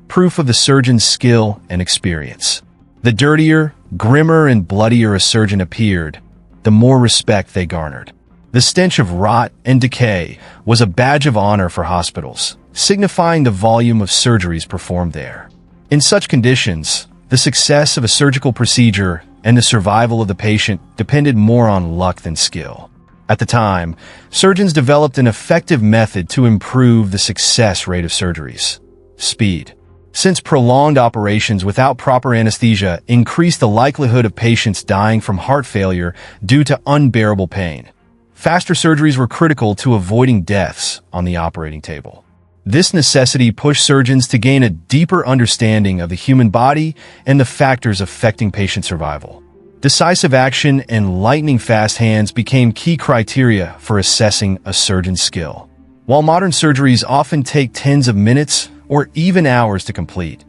proof of the surgeon's skill and experience. The dirtier, grimmer, and bloodier a surgeon appeared, the more respect they garnered. The stench of rot and decay was a badge of honor for hospitals, signifying the volume of surgeries performed there. In such conditions, the success of a surgical procedure and the survival of the patient depended more on luck than skill. At the time, surgeons developed an effective method to improve the success rate of surgeries: speed. Since prolonged operations without proper anesthesia increased the likelihood of patients dying from heart failure due to unbearable pain, faster surgeries were critical to avoiding deaths on the operating table. This necessity pushed surgeons to gain a deeper understanding of the human body and the factors affecting patient survival. Decisive action and lightning-fast hands became key criteria for assessing a surgeon's skill. While modern surgeries often take tens of minutes or even hours to complete,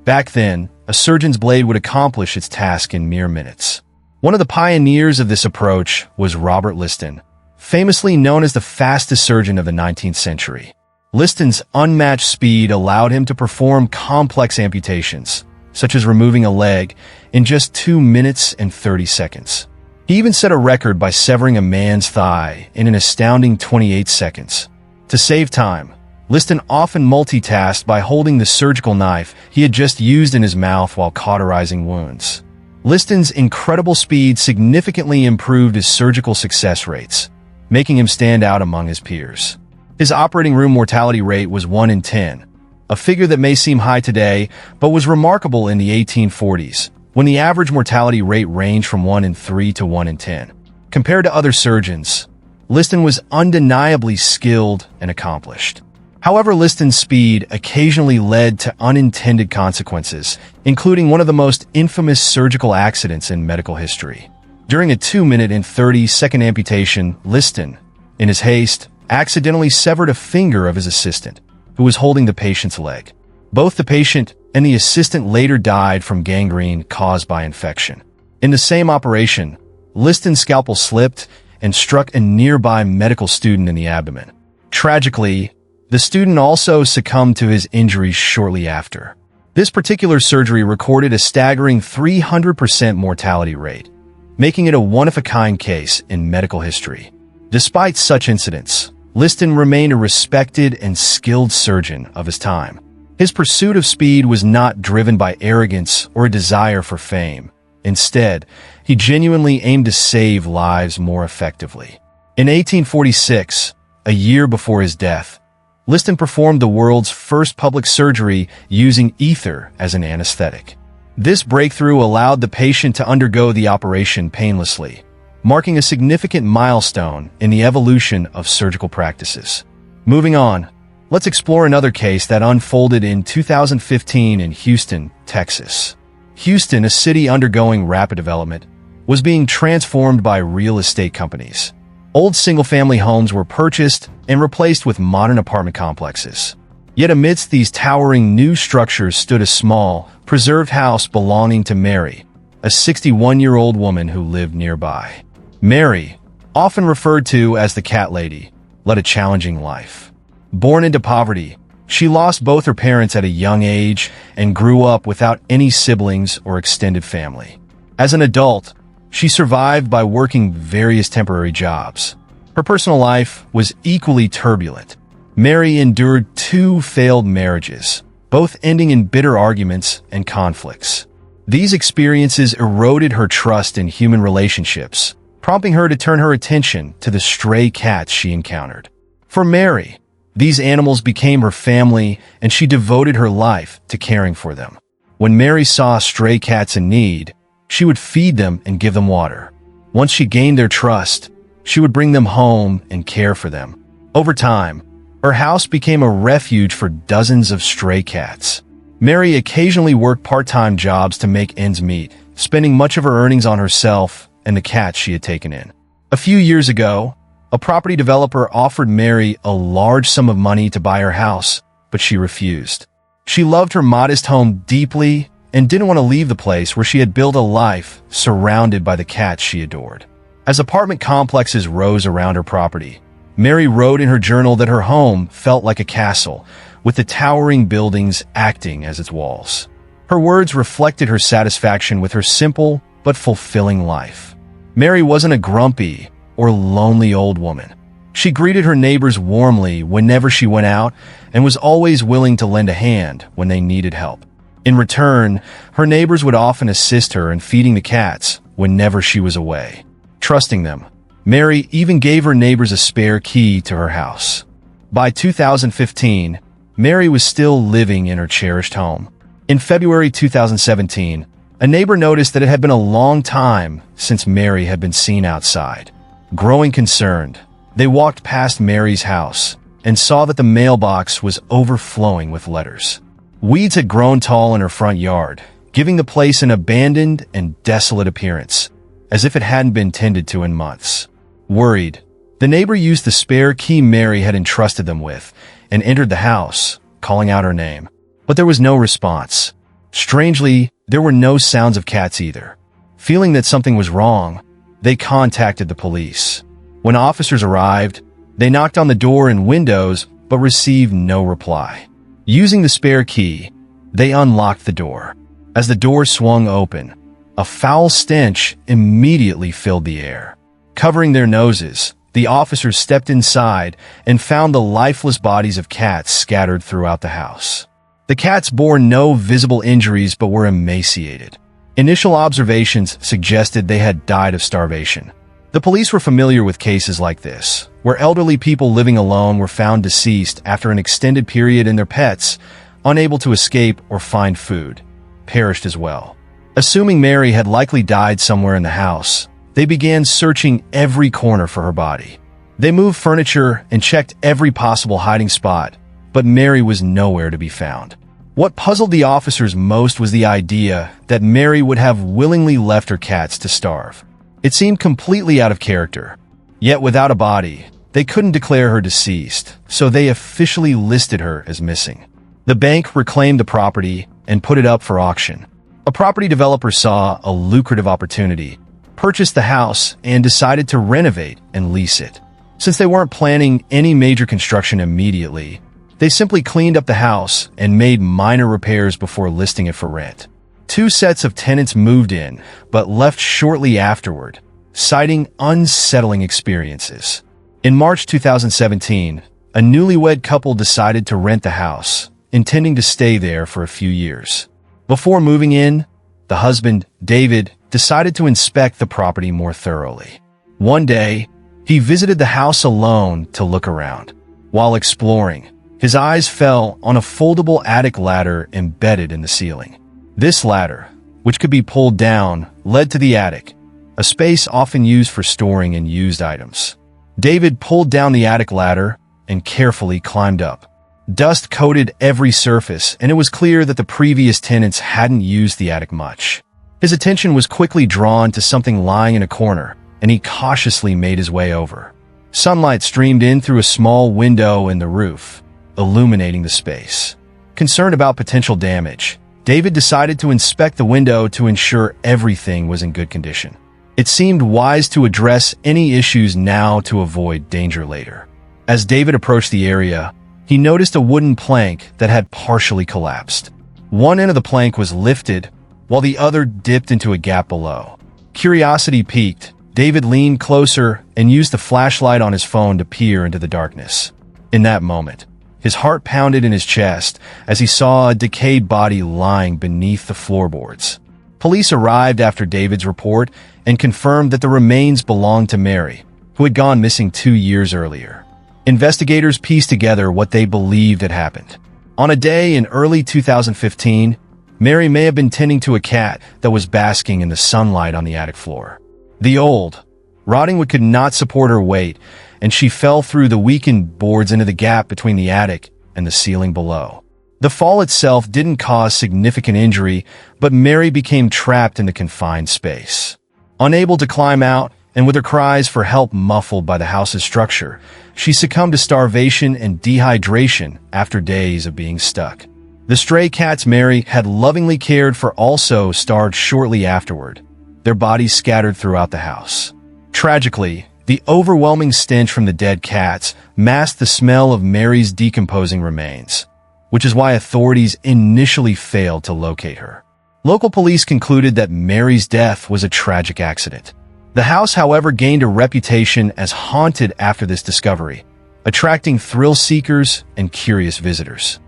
back then, a surgeon's blade would accomplish its task in mere minutes. One of the pioneers of this approach was Robert Liston, famously known as the fastest surgeon of the 19th century. Liston's unmatched speed allowed him to perform complex amputations, such as removing a leg, in just 2 minutes and 30 seconds. He even set a record by severing a man's thigh in an astounding 28 seconds. To save time, Liston often multitasked by holding the surgical knife he had just used in his mouth while cauterizing wounds. Liston's incredible speed significantly improved his surgical success rates, making him stand out among his peers. His operating room mortality rate was 1 in 10, a figure that may seem high today, but was remarkable in the 1840s, when the average mortality rate ranged from 1 in 3 to 1 in 10. Compared to other surgeons, Liston was undeniably skilled and accomplished. However, Liston's speed occasionally led to unintended consequences, including one of the most infamous surgical accidents in medical history. During a 2-minute and 30-second amputation, Liston, in his haste, accidentally severed a finger of his assistant, who was holding the patient's leg. Both the patient and the assistant later died from gangrene caused by infection. In the same operation, Liston's scalpel slipped and struck a nearby medical student in the abdomen. Tragically, the student also succumbed to his injuries shortly after. This particular surgery recorded a staggering 300% mortality rate, making it a one-of-a-kind case in medical history. Despite such incidents, Liston remained a respected and skilled surgeon of his time. His pursuit of speed was not driven by arrogance or a desire for fame. Instead, he genuinely aimed to save lives more effectively. In 1846, a year before his death, Liston performed the world's first public surgery using ether as an anesthetic. This breakthrough allowed the patient to undergo the operation painlessly, marking a significant milestone in the evolution of surgical practices. Moving on, let's explore another case that unfolded in 2015 in Houston, Texas. Houston, a city undergoing rapid development, was being transformed by real estate companies. Old single-family homes were purchased and replaced with modern apartment complexes. Yet amidst these towering new structures stood a small, preserved house belonging to Mary, a 61-year-old woman who lived nearby. Mary, often referred to as the Cat Lady, led a challenging life. Born into poverty, she lost both her parents at a young age and grew up without any siblings or extended family. As an adult, she survived by working various temporary jobs. Her personal life was equally turbulent. Mary endured 2 failed marriages, both ending in bitter arguments and conflicts. These experiences eroded her trust in human relationships, prompting her to turn her attention to the stray cats she encountered. For Mary, these animals became her family, and she devoted her life to caring for them. When Mary saw stray cats in need, she would feed them and give them water. Once she gained their trust, she would bring them home and care for them. Over time, her house became a refuge for dozens of stray cats. Mary occasionally worked part-time jobs to make ends meet, spending much of her earnings on herself and the cats she had taken in. A few years ago, a property developer offered Mary a large sum of money to buy her house, but she refused. She loved her modest home deeply and didn't want to leave the place where she had built a life surrounded by the cats she adored. As apartment complexes rose around her property, Mary wrote in her journal that her home felt like a castle, with the towering buildings acting as its walls. Her words reflected her satisfaction with her simple but fulfilling life. Mary wasn't a grumpy or lonely old woman. She greeted her neighbors warmly whenever she went out and was always willing to lend a hand when they needed help. In return, her neighbors would often assist her in feeding the cats whenever she was away. Trusting them, Mary even gave her neighbors a spare key to her house. By 2015, Mary was still living in her cherished home. In February 2017, a neighbor noticed that it had been a long time since Mary had been seen outside. Growing concerned, they walked past Mary's house and saw that the mailbox was overflowing with letters. Weeds had grown tall in her front yard, giving the place an abandoned and desolate appearance, as if it hadn't been tended to in months. Worried, the neighbor used the spare key Mary had entrusted them with and entered the house, calling out her name. But there was no response. Strangely, there were no sounds of cats either. Feeling that something was wrong, they contacted the police. When officers arrived, they knocked on the door and windows but received no reply. Using the spare key, they unlocked the door. As the door swung open, a foul stench immediately filled the air. Covering their noses, the officers stepped inside and found the lifeless bodies of cats scattered throughout the house. The cats bore no visible injuries but were emaciated. Initial observations suggested they had died of starvation. The police were familiar with cases like this, where elderly people living alone were found deceased after an extended period and their pets, unable to escape or find food, perished as well. Assuming Mary had likely died somewhere in the house, they began searching every corner for her body. They moved furniture and checked every possible hiding spot, but Mary was nowhere to be found. What puzzled the officers most was the idea that Mary would have willingly left her cats to starve. It seemed completely out of character. Yet without a body, they couldn't declare her deceased, so they officially listed her as missing. The bank reclaimed the property and put it up for auction. A property developer saw a lucrative opportunity, purchased the house, and decided to renovate and lease it. Since they weren't planning any major construction immediately, they simply cleaned up the house and made minor repairs before listing it for rent. 2 sets of tenants moved in, but left shortly afterward, citing unsettling experiences. In March 2017, a newlywed couple decided to rent the house, intending to stay there for a few years. Before moving in, the husband, David, decided to inspect the property more thoroughly. One day, he visited the house alone to look around. While exploring, his eyes fell on a foldable attic ladder embedded in the ceiling. This ladder, which could be pulled down, led to the attic, a space often used for storing and used items. David pulled down the attic ladder and carefully climbed up. Dust coated every surface, and it was clear that the previous tenants hadn't used the attic much. His attention was quickly drawn to something lying in a corner, and he cautiously made his way over. Sunlight streamed in through a small window in the roof, illuminating the space. Concerned about potential damage, David decided to inspect the window to ensure everything was in good condition. It seemed wise to address any issues now to avoid danger later. As David approached the area, he noticed a wooden plank that had partially collapsed. One end of the plank was lifted, while the other dipped into a gap below. Curiosity piqued, David leaned closer and used the flashlight on his phone to peer into the darkness. In that moment, his heart pounded in his chest as he saw a decayed body lying beneath the floorboards. Police arrived after David's report and confirmed that the remains belonged to Mary, who had gone missing 2 years earlier. Investigators pieced together what they believed had happened. On a day in early 2015, Mary may have been tending to a cat that was basking in the sunlight on the attic floor. The old, rotting wood could not support her weight, and she fell through the weakened boards into the gap between the attic and the ceiling below. The fall itself didn't cause significant injury, but Mary became trapped in the confined space. Unable to climb out, and with her cries for help muffled by the house's structure, she succumbed to starvation and dehydration after days of being stuck. The stray cats Mary had lovingly cared for also starved shortly afterward, their bodies scattered throughout the house. Tragically, the overwhelming stench from the dead cats masked the smell of Mary's decomposing remains. which is why authorities initially failed to locate her. Local police concluded that Mary's death was a tragic accident. The house, however, gained a reputation as haunted after this discovery, attracting thrill-seekers and curious visitors.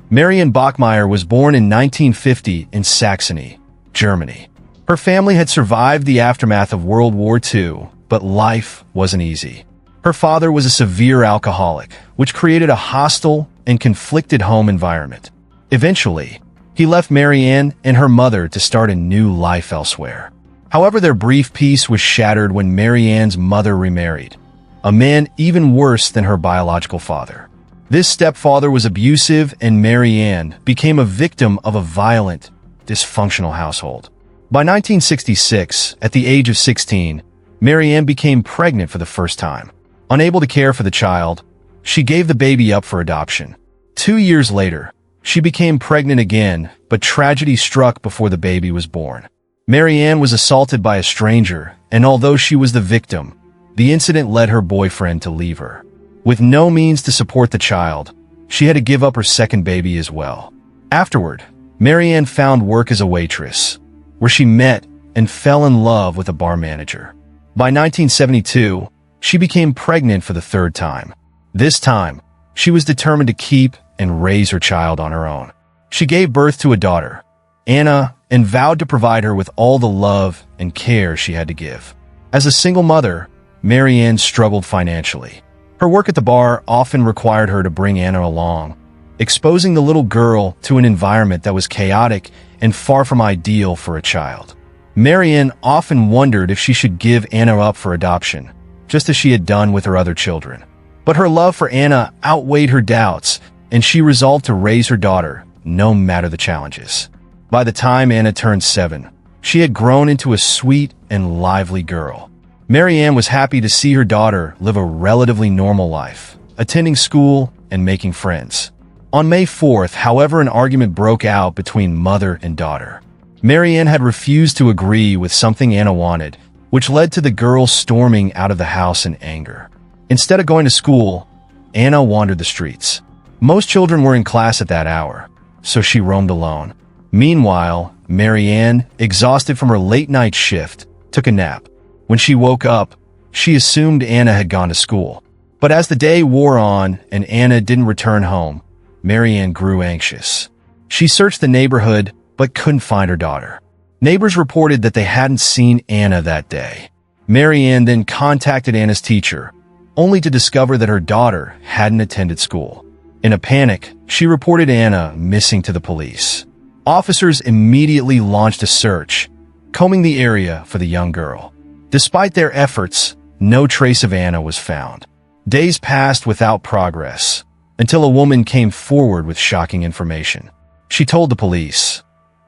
Marion Bachmeier was born in 1950 in Saxony, Germany. Her family had survived the aftermath of World War II, but life wasn't easy. Her father was a severe alcoholic, which created a hostile and conflicted home environment. Eventually, he left Marianne and her mother to start a new life elsewhere. However, their brief peace was shattered when Marianne's mother remarried, a man even worse than her biological father. This stepfather was abusive, and Marianne became a victim of a violent, dysfunctional household. By 1966, at the age of 16, Marianne became pregnant for the first time. Unable to care for the child, she gave the baby up for adoption. 2 years later, she became pregnant again, but tragedy struck before the baby was born. Marianne was assaulted by a stranger, and although she was the victim, the incident led her boyfriend to leave her. With no means to support the child, she had to give up her second baby as well. Afterward, Marianne found work as a waitress, where she met and fell in love with a bar manager. By 1972, she became pregnant for the third time. This time, she was determined to keep and raise her child on her own. She gave birth to a daughter, Anna, and vowed to provide her with all the love and care she had to give. As a single mother, Marianne struggled financially. Her work at the bar often required her to bring Anna along, exposing the little girl to an environment that was chaotic and far from ideal for a child. Marianne often wondered if she should give Anna up for adoption, just as she had done with her other children. But her love for Anna outweighed her doubts, and she resolved to raise her daughter, no matter the challenges. By the time Anna turned 7, she had grown into a sweet and lively girl. Marianne was happy to see her daughter live a relatively normal life, attending school and making friends. On May 4th, however, an argument broke out between mother and daughter. Marianne had refused to agree with something Anna wanted, which led to the girl storming out of the house in anger. Instead of going to school, Anna wandered the streets. Most children were in class at that hour, so she roamed alone. Meanwhile, Marianne, exhausted from her late-night shift, took a nap. When she woke up, she assumed Anna had gone to school. But as the day wore on and Anna didn't return home, Marianne grew anxious. She searched the neighborhood but couldn't find her daughter. Neighbors reported that they hadn't seen Anna that day. Marianne then contacted Anna's teacher, only to discover that her daughter hadn't attended school. In a panic, she reported Anna missing to the police. Officers immediately launched a search, combing the area for the young girl. Despite their efforts, no trace of Anna was found. Days passed without progress, until a woman came forward with shocking information. She told the police,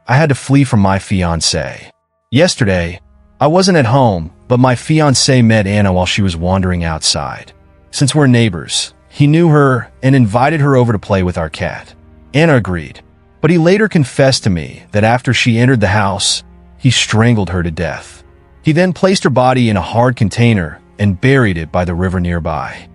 "I had to flee from my fiancé. Yesterday, I wasn't at home, but my fiancé met Anna while she was wandering outside. Since we're neighbors, he knew her and invited her over to play with our cat." Anna agreed, but he later confessed to me that after she entered the house, he strangled her to death. He then placed her body in a hard container and buried it by the river nearby.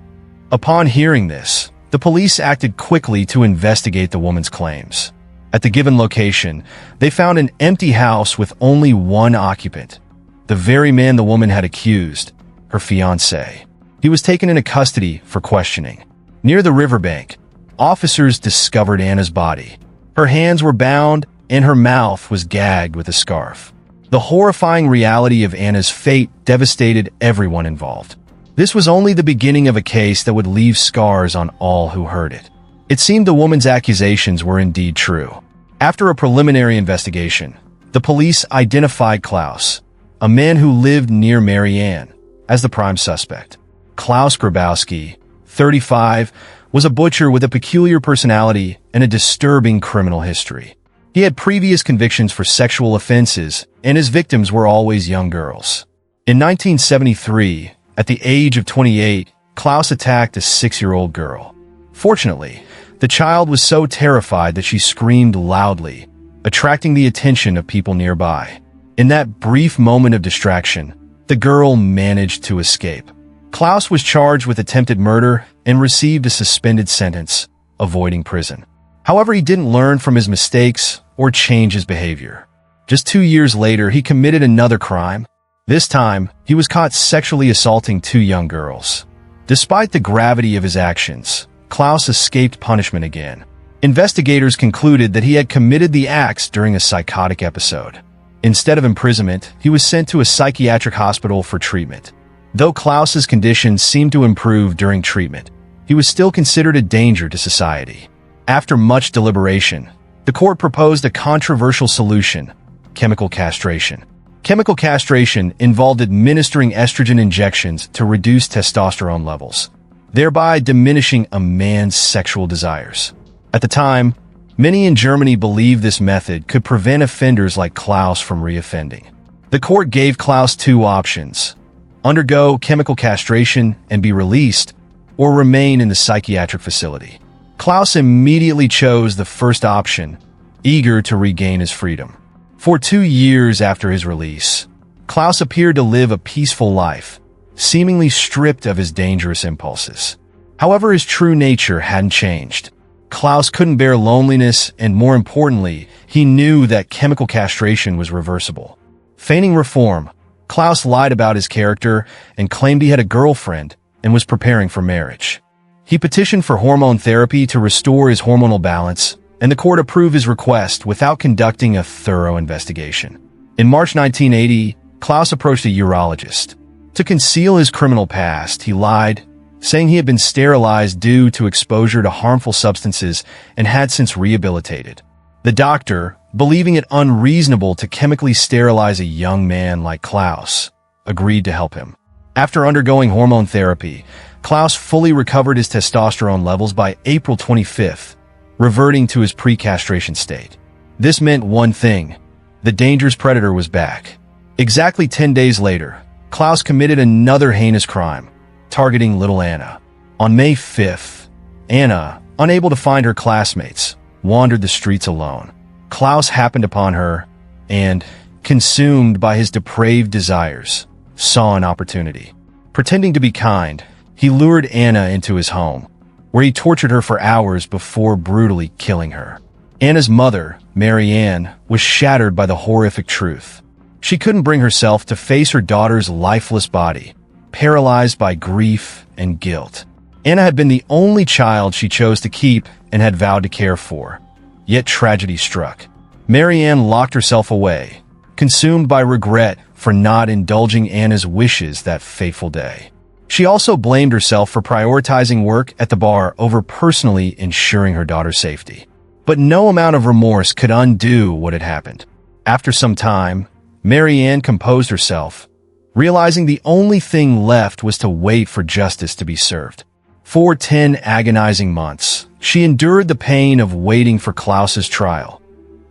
Upon hearing this, the police acted quickly to investigate the woman's claims. At the given location, they found an empty house with only one occupant, the very man the woman had accused, her fiancé. He was taken into custody for questioning. Near the riverbank, officers discovered Anna's body. Her hands were bound and her mouth was gagged with a scarf. The horrifying reality of Anna's fate devastated everyone involved. This was only the beginning of a case that would leave scars on all who heard it. It seemed the woman's accusations were indeed true. After a preliminary investigation, the police identified Klaus, a man who lived near Marianne, as the prime suspect. Klaus Grabowski, 35, was a butcher with a peculiar personality and a disturbing criminal history. He had previous convictions for sexual offenses, and his victims were always young girls. In 1973, at the age of 28, Klaus attacked a 6-year-old girl. Fortunately, the child was so terrified that she screamed loudly, attracting the attention of people nearby. In that brief moment of distraction, the girl managed to escape. Klaus was charged with attempted murder and received a suspended sentence, avoiding prison. However, he didn't learn from his mistakes or change his behavior. Just 2 years later, he committed another crime. This time, he was caught sexually assaulting 2 young girls. Despite the gravity of his actions, Klaus escaped punishment again. Investigators concluded that he had committed the acts during a psychotic episode. Instead of imprisonment, he was sent to a psychiatric hospital for treatment. Though Klaus's condition seemed to improve during treatment, he was still considered a danger to society. After much deliberation, the court proposed a controversial solution: chemical castration. Chemical castration involved administering estrogen injections to reduce testosterone levels, thereby diminishing a man's sexual desires. At the time, many in Germany believed this method could prevent offenders like Klaus from reoffending. The court gave Klaus 2 options: undergo chemical castration and be released, or remain in the psychiatric facility. Klaus immediately chose the first option, eager to regain his freedom. For 2 years after his release, Klaus appeared to live a peaceful life, seemingly stripped of his dangerous impulses. However, his true nature hadn't changed. Klaus couldn't bear loneliness, and more importantly, he knew that chemical castration was reversible. Feigning reform, Klaus lied about his character and claimed he had a girlfriend and was preparing for marriage. He petitioned for hormone therapy to restore his hormonal balance, and the court approved his request without conducting a thorough investigation. In March 1980, Klaus approached a urologist. To conceal his criminal past, he lied, saying he had been sterilized due to exposure to harmful substances and had since rehabilitated. The doctor, believing it unreasonable to chemically sterilize a young man like Klaus, agreed to help him. After undergoing hormone therapy, Klaus fully recovered his testosterone levels by April 25th, reverting to his pre-castration state. This meant one thing: the dangerous predator was back. Exactly 10 days later, Klaus committed another heinous crime, targeting little Anna. On May 5th, Anna, unable to find her classmates, wandered the streets alone. Klaus happened upon her and, consumed by his depraved desires, saw an opportunity. Pretending to be kind, he lured Anna into his home, where he tortured her for hours before brutally killing her. Anna's mother, Mary Ann, was shattered by the horrific truth. She couldn't bring herself to face her daughter's lifeless body, paralyzed by grief and guilt. Anna had been the only child she chose to keep and had vowed to care for. Yet tragedy struck. Mary Ann locked herself away, consumed by regret for not indulging Anna's wishes that fateful day. She also blamed herself for prioritizing work at the bar over personally ensuring her daughter's safety. But no amount of remorse could undo what had happened. After some time, Mary Ann composed herself, realizing the only thing left was to wait for justice to be served. For 10 agonizing months, she endured the pain of waiting for Klaus's trial,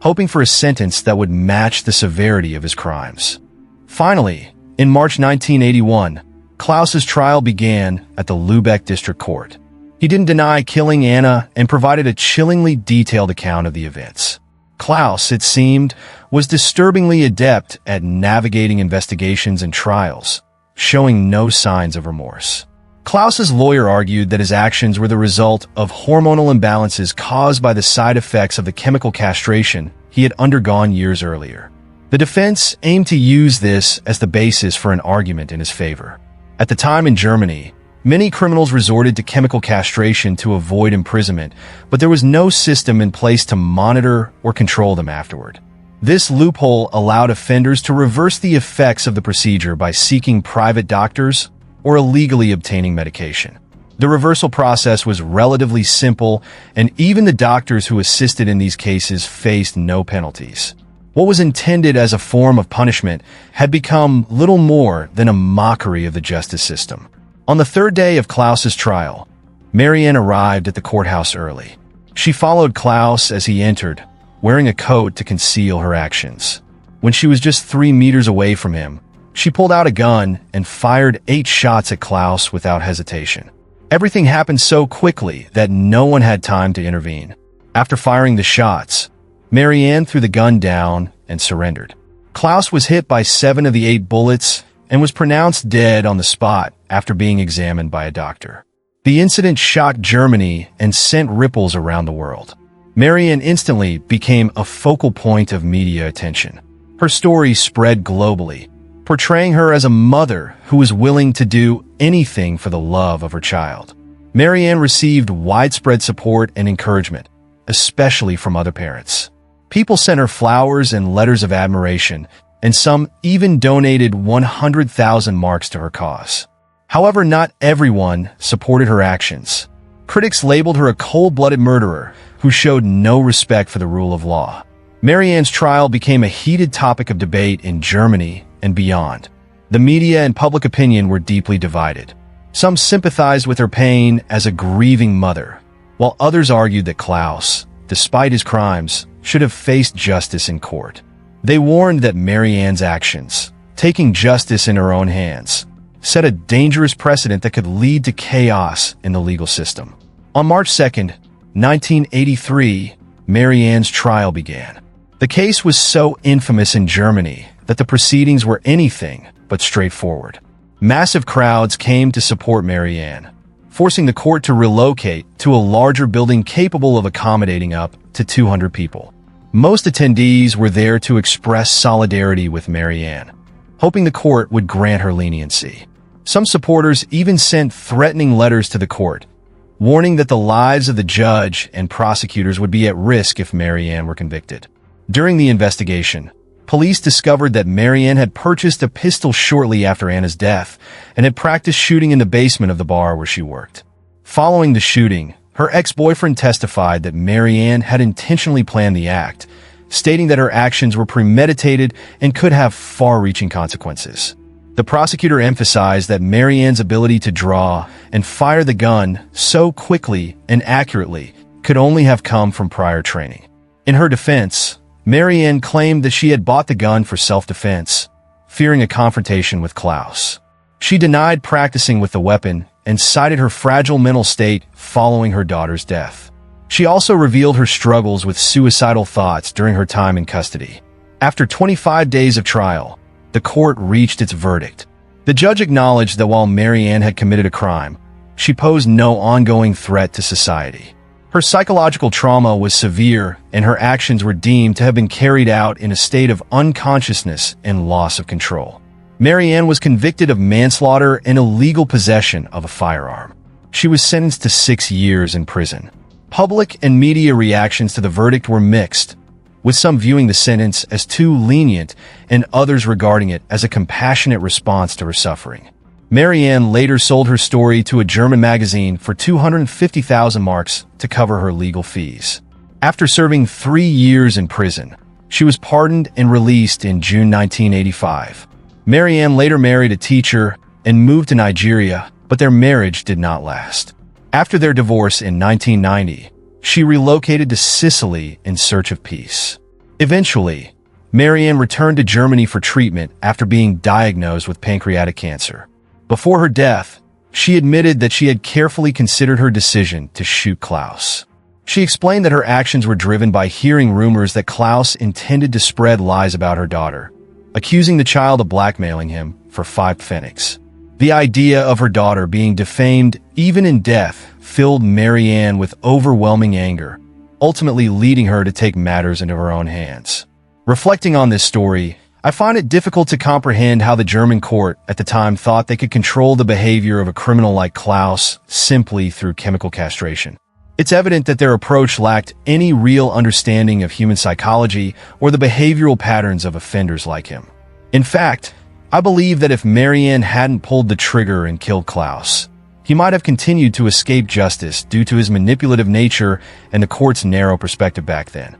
hoping for a sentence that would match the severity of his crimes. Finally, in March 1981, Klaus's trial began at the Lübeck District Court. He didn't deny killing Anna and provided a chillingly detailed account of the events. Klaus, it seemed, was disturbingly adept at navigating investigations and trials, showing no signs of remorse. Klaus's lawyer argued that his actions were the result of hormonal imbalances caused by the side effects of the chemical castration he had undergone years earlier. The defense aimed to use this as the basis for an argument in his favor. At the time in Germany, many criminals resorted to chemical castration to avoid imprisonment, but there was no system in place to monitor or control them afterward. This loophole allowed offenders to reverse the effects of the procedure by seeking private doctors or illegally obtaining medication. The reversal process was relatively simple, and even the doctors who assisted in these cases faced no penalties. What was intended as a form of punishment had become little more than a mockery of the justice system. On the third day of Klaus's trial, Mary Ann arrived at the courthouse early. She followed Klaus as he entered, wearing a coat to conceal her actions. When she was just 3 meters away from him, she pulled out a gun and fired 8 shots at Klaus without hesitation. Everything happened so quickly that no one had time to intervene. After firing the shots, Mary Ann threw the gun down and surrendered. Klaus was hit by 7 of the 8 bullets and was pronounced dead on the spot after being examined by a doctor. The incident shocked Germany and sent ripples around the world. Marianne instantly became a focal point of media attention. Her story spread globally, portraying her as a mother who was willing to do anything for the love of her child. Marianne received widespread support and encouragement, especially from other parents. People sent her flowers and letters of admiration, and some even donated 100,000 marks to her cause. However, not everyone supported her actions. Critics labeled her a cold-blooded murderer who showed no respect for the rule of law. Marianne's trial became a heated topic of debate in Germany and beyond. The media and public opinion were deeply divided. Some sympathized with her pain as a grieving mother, while others argued that Klaus, despite his crimes, should have faced justice in court. They warned that Marianne's actions, taking justice in her own hands, set a dangerous precedent that could lead to chaos in the legal system. On March 2, 1983, Marianne's trial began. The case was so infamous in Germany that the proceedings were anything but straightforward. Massive crowds came to support Marianne, forcing the court to relocate to a larger building capable of accommodating up to 200 people. Most attendees were there to express solidarity with Marianne, hoping the court would grant her leniency. Some supporters even sent threatening letters to the court, warning that the lives of the judge and prosecutors would be at risk if Marianne were convicted. During the investigation, police discovered that Marianne had purchased a pistol shortly after Anna's death and had practiced shooting in the basement of the bar where she worked. Following the shooting, her ex-boyfriend testified that Marianne had intentionally planned the act, stating that her actions were premeditated and could have far-reaching consequences. The prosecutor emphasized that Marianne's ability to draw and fire the gun so quickly and accurately could only have come from prior training. In her defense, Marianne claimed that she had bought the gun for self-defense, fearing a confrontation with Klaus. She denied practicing with the weapon and cited her fragile mental state following her daughter's death. She also revealed her struggles with suicidal thoughts during her time in custody. After 25 days of trial, the court reached its verdict. The judge acknowledged that while Marianne had committed a crime, she posed no ongoing threat to society. Her psychological trauma was severe, and her actions were deemed to have been carried out in a state of unconsciousness and loss of control. Marianne was convicted of manslaughter and illegal possession of a firearm. She was sentenced to 6 years in prison. Public and media reactions to the verdict were mixed, with some viewing the sentence as too lenient and others regarding it as a compassionate response to her suffering. Marianne later sold her story to a German magazine for 250,000 marks to cover her legal fees. After serving 3 years in prison, she was pardoned and released in June 1985. Marianne later married a teacher and moved to Nigeria, but their marriage did not last. After their divorce in 1990, she relocated to Sicily in search of peace. Eventually, Marianne returned to Germany for treatment after being diagnosed with pancreatic cancer. Before her death, she admitted that she had carefully considered her decision to shoot Klaus. She explained that her actions were driven by hearing rumors that Klaus intended to spread lies about her daughter, accusing the child of blackmailing him for 5 pfennigs. The idea of her daughter being defamed, even in death, filled Marianne with overwhelming anger, ultimately leading her to take matters into her own hands. Reflecting on this story, I find it difficult to comprehend how the German court at the time thought they could control the behavior of a criminal like Klaus simply through chemical castration. It's evident that their approach lacked any real understanding of human psychology or the behavioral patterns of offenders like him. In fact, I believe that if Marianne hadn't pulled the trigger and killed Klaus, he might have continued to escape justice due to his manipulative nature and the court's narrow perspective back then.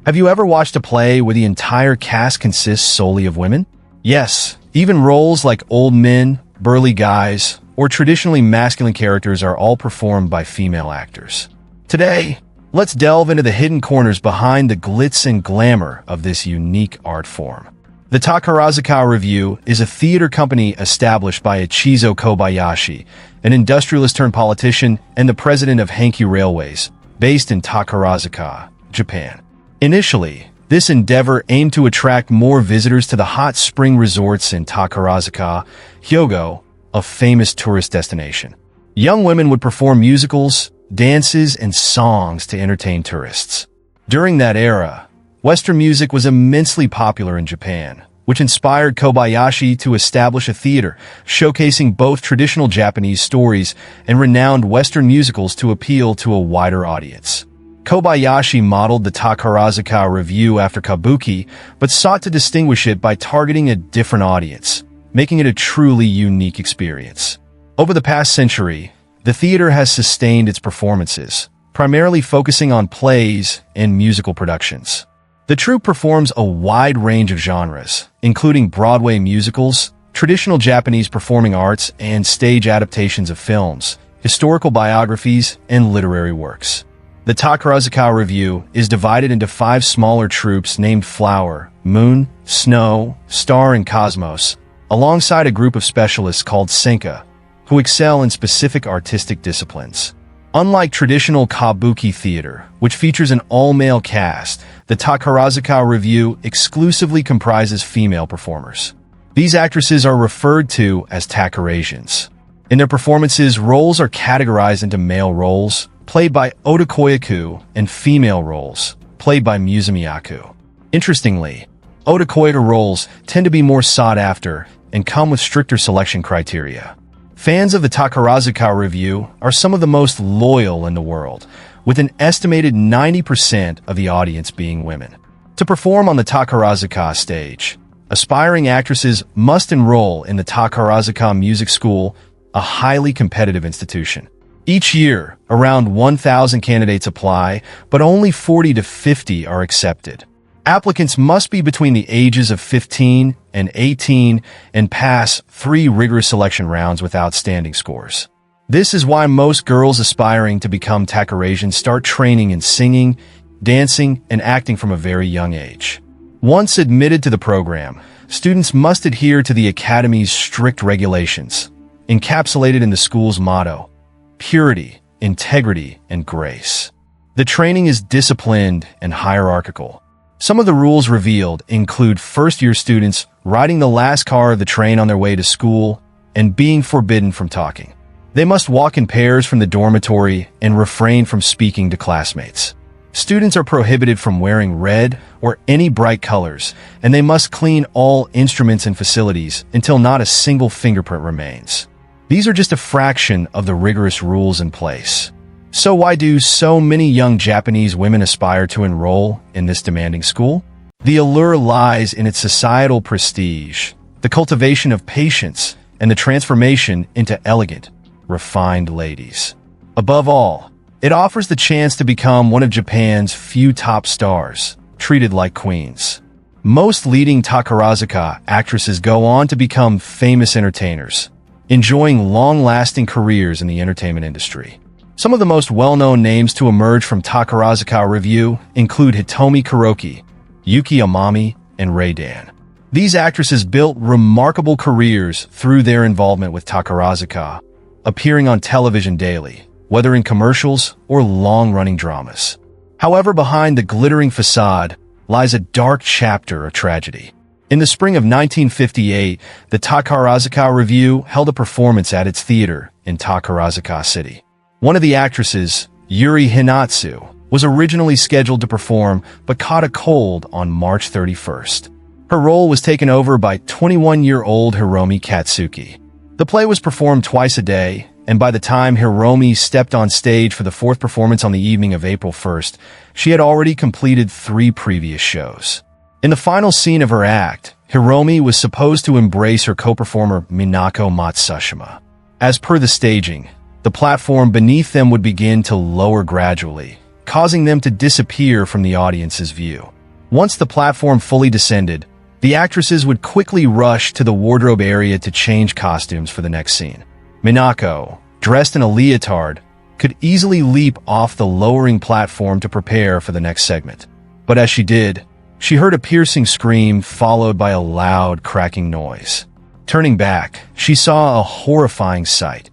Have you ever watched a play where the entire cast consists solely of women? Yes, even roles like old men, burly guys, or traditionally masculine characters are all performed by female actors. Today, let's delve into the hidden corners behind the glitz and glamour of this unique art form. The Takarazuka Revue is a theater company established by Ichizo Kobayashi, an industrialist-turned-politician and the president of Hankyu Railways, based in Takarazuka, Japan. Initially, This endeavor aimed to attract more visitors to the hot spring resorts in Takarazuka, Hyogo, a famous tourist destination. Young women would perform musicals, dances, and songs to entertain tourists. During that era, Western music was immensely popular in Japan, which inspired Kobayashi to establish a theater showcasing both traditional Japanese stories and renowned Western musicals to appeal to a wider audience. Kobayashi modeled the Takarazuka Revue after Kabuki, but sought to distinguish it by targeting a different audience, making it a truly unique experience. Over the past century, the theater has sustained its performances, primarily focusing on plays and musical productions. The troupe performs a wide range of genres, including Broadway musicals, traditional Japanese performing arts, and stage adaptations of films, historical biographies, and literary works. The Takarazuka Revue is divided into 5 smaller troupes named Flower, Moon, Snow, Star, and Cosmos, alongside a group of specialists called Senka, who excel in specific artistic disciplines. Unlike traditional kabuki theater, which features an all-male cast, the Takarazuka Revue exclusively comprises female performers. These actresses are referred to as Takarasians. In their performances, roles are categorized into male roles, played by otakoyaku, and female roles, played by musumiyaku. Interestingly, otakoyaku roles tend to be more sought after and come with stricter selection criteria. Fans of the Takarazuka Revue are some of the most loyal in the world, with an estimated 90% of the audience being women. To perform on the Takarazuka stage, aspiring actresses must enroll in the Takarazuka Music School, a highly competitive institution. Each year, around 1,000 candidates apply, but only 40 to 50 are accepted. Applicants must be between the ages of 15 and 18 and pass 3 rigorous selection rounds with outstanding scores. This is why most girls aspiring to become Takarasians start training in singing, dancing, and acting from a very young age. Once admitted to the program, students must adhere to the Academy's strict regulations, encapsulated in the school's motto: purity, integrity, and grace. The training is disciplined and hierarchical. Some of the rules revealed include first-year students riding the last car of the train on their way to school and being forbidden from talking. They must walk in pairs from the dormitory and refrain from speaking to classmates. Students are prohibited from wearing red or any bright colors, and they must clean all instruments and facilities until not a single fingerprint remains. These are just a fraction of the rigorous rules in place. So why do so many young Japanese women aspire to enroll in this demanding school? The allure lies in its societal prestige, the cultivation of patience, and the transformation into elegant, refined ladies. Above all, it offers the chance to become one of Japan's few top stars, treated like queens. Most leading Takarazuka actresses go on to become famous entertainers, enjoying long-lasting careers in the entertainment industry. Some of the most well-known names to emerge from Takarazuka Revue include Hitomi Kuroki, Yuki Amami, and Ray Dan. These actresses built remarkable careers through their involvement with Takarazuka, appearing on television daily, whether in commercials or long-running dramas. However, behind the glittering facade lies a dark chapter of tragedy. In the spring of 1958, the Takarazuka Revue held a performance at its theater in Takarazuka City. One of the actresses, Yuri Hinatsu, was originally scheduled to perform but caught a cold on March 31st. Her role was taken over by 21-year-old Hiromi Katsuki. The play was performed twice a day, and by the time Hiromi stepped on stage for the 4th performance on the evening of April 1st, she had already completed 3 previous shows. In the final scene of her act, Hiromi was supposed to embrace her co-performer Minako Matsushima. As per the staging, the platform beneath them would begin to lower gradually, causing them to disappear from the audience's view. Once the platform fully descended, the actresses would quickly rush to the wardrobe area to change costumes for the next scene. Minako, dressed in a leotard, could easily leap off the lowering platform to prepare for the next segment. But as she did, she heard a piercing scream followed by a loud cracking noise. Turning back, she saw a horrifying sight.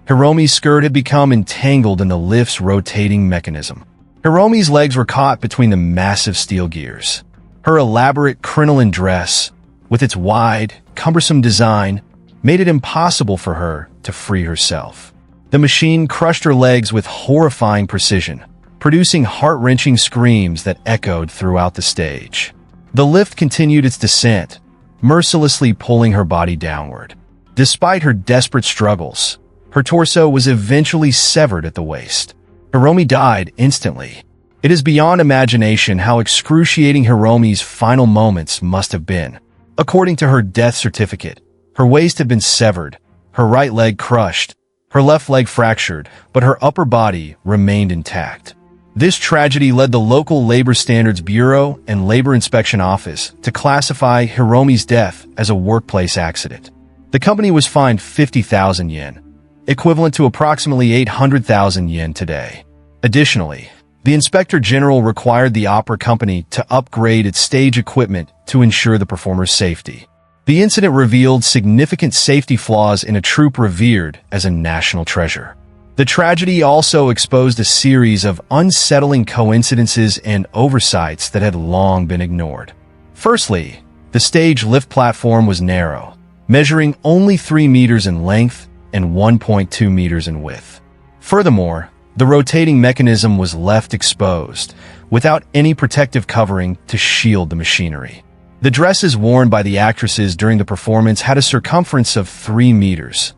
Hiromi's skirt had become entangled in the lift's rotating mechanism. Hiromi's legs were caught between the massive steel gears. Her elaborate crinoline dress, with its wide, cumbersome design, made it impossible for her to free herself. The machine crushed her legs with horrifying precision, producing heart-wrenching screams that echoed throughout the stage. The lift continued its descent, mercilessly pulling her body downward. Despite her desperate struggles, her torso was eventually severed at the waist. Hiromi died instantly. It is beyond imagination how excruciating Hiromi's final moments must have been. According to her death certificate, her waist had been severed, her right leg crushed, her left leg fractured, but her upper body remained intact. This tragedy led the local Labor Standards Bureau and Labor Inspection Office to classify Hiromi's death as a workplace accident. The company was fined 50,000 yen, equivalent to approximately 800,000 yen today. Additionally, the Inspector General required the opera company to upgrade its stage equipment to ensure the performer's safety. The incident revealed significant safety flaws in a troupe revered as a national treasure. The tragedy also exposed a series of unsettling coincidences and oversights that had long been ignored. Firstly, the stage lift platform was narrow, measuring only 3 meters in length and 1.2 meters in width. Furthermore, the rotating mechanism was left exposed, without any protective covering to shield the machinery. The dresses worn by the actresses during the performance had a circumference of 3 meters,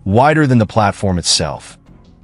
wider than the platform itself,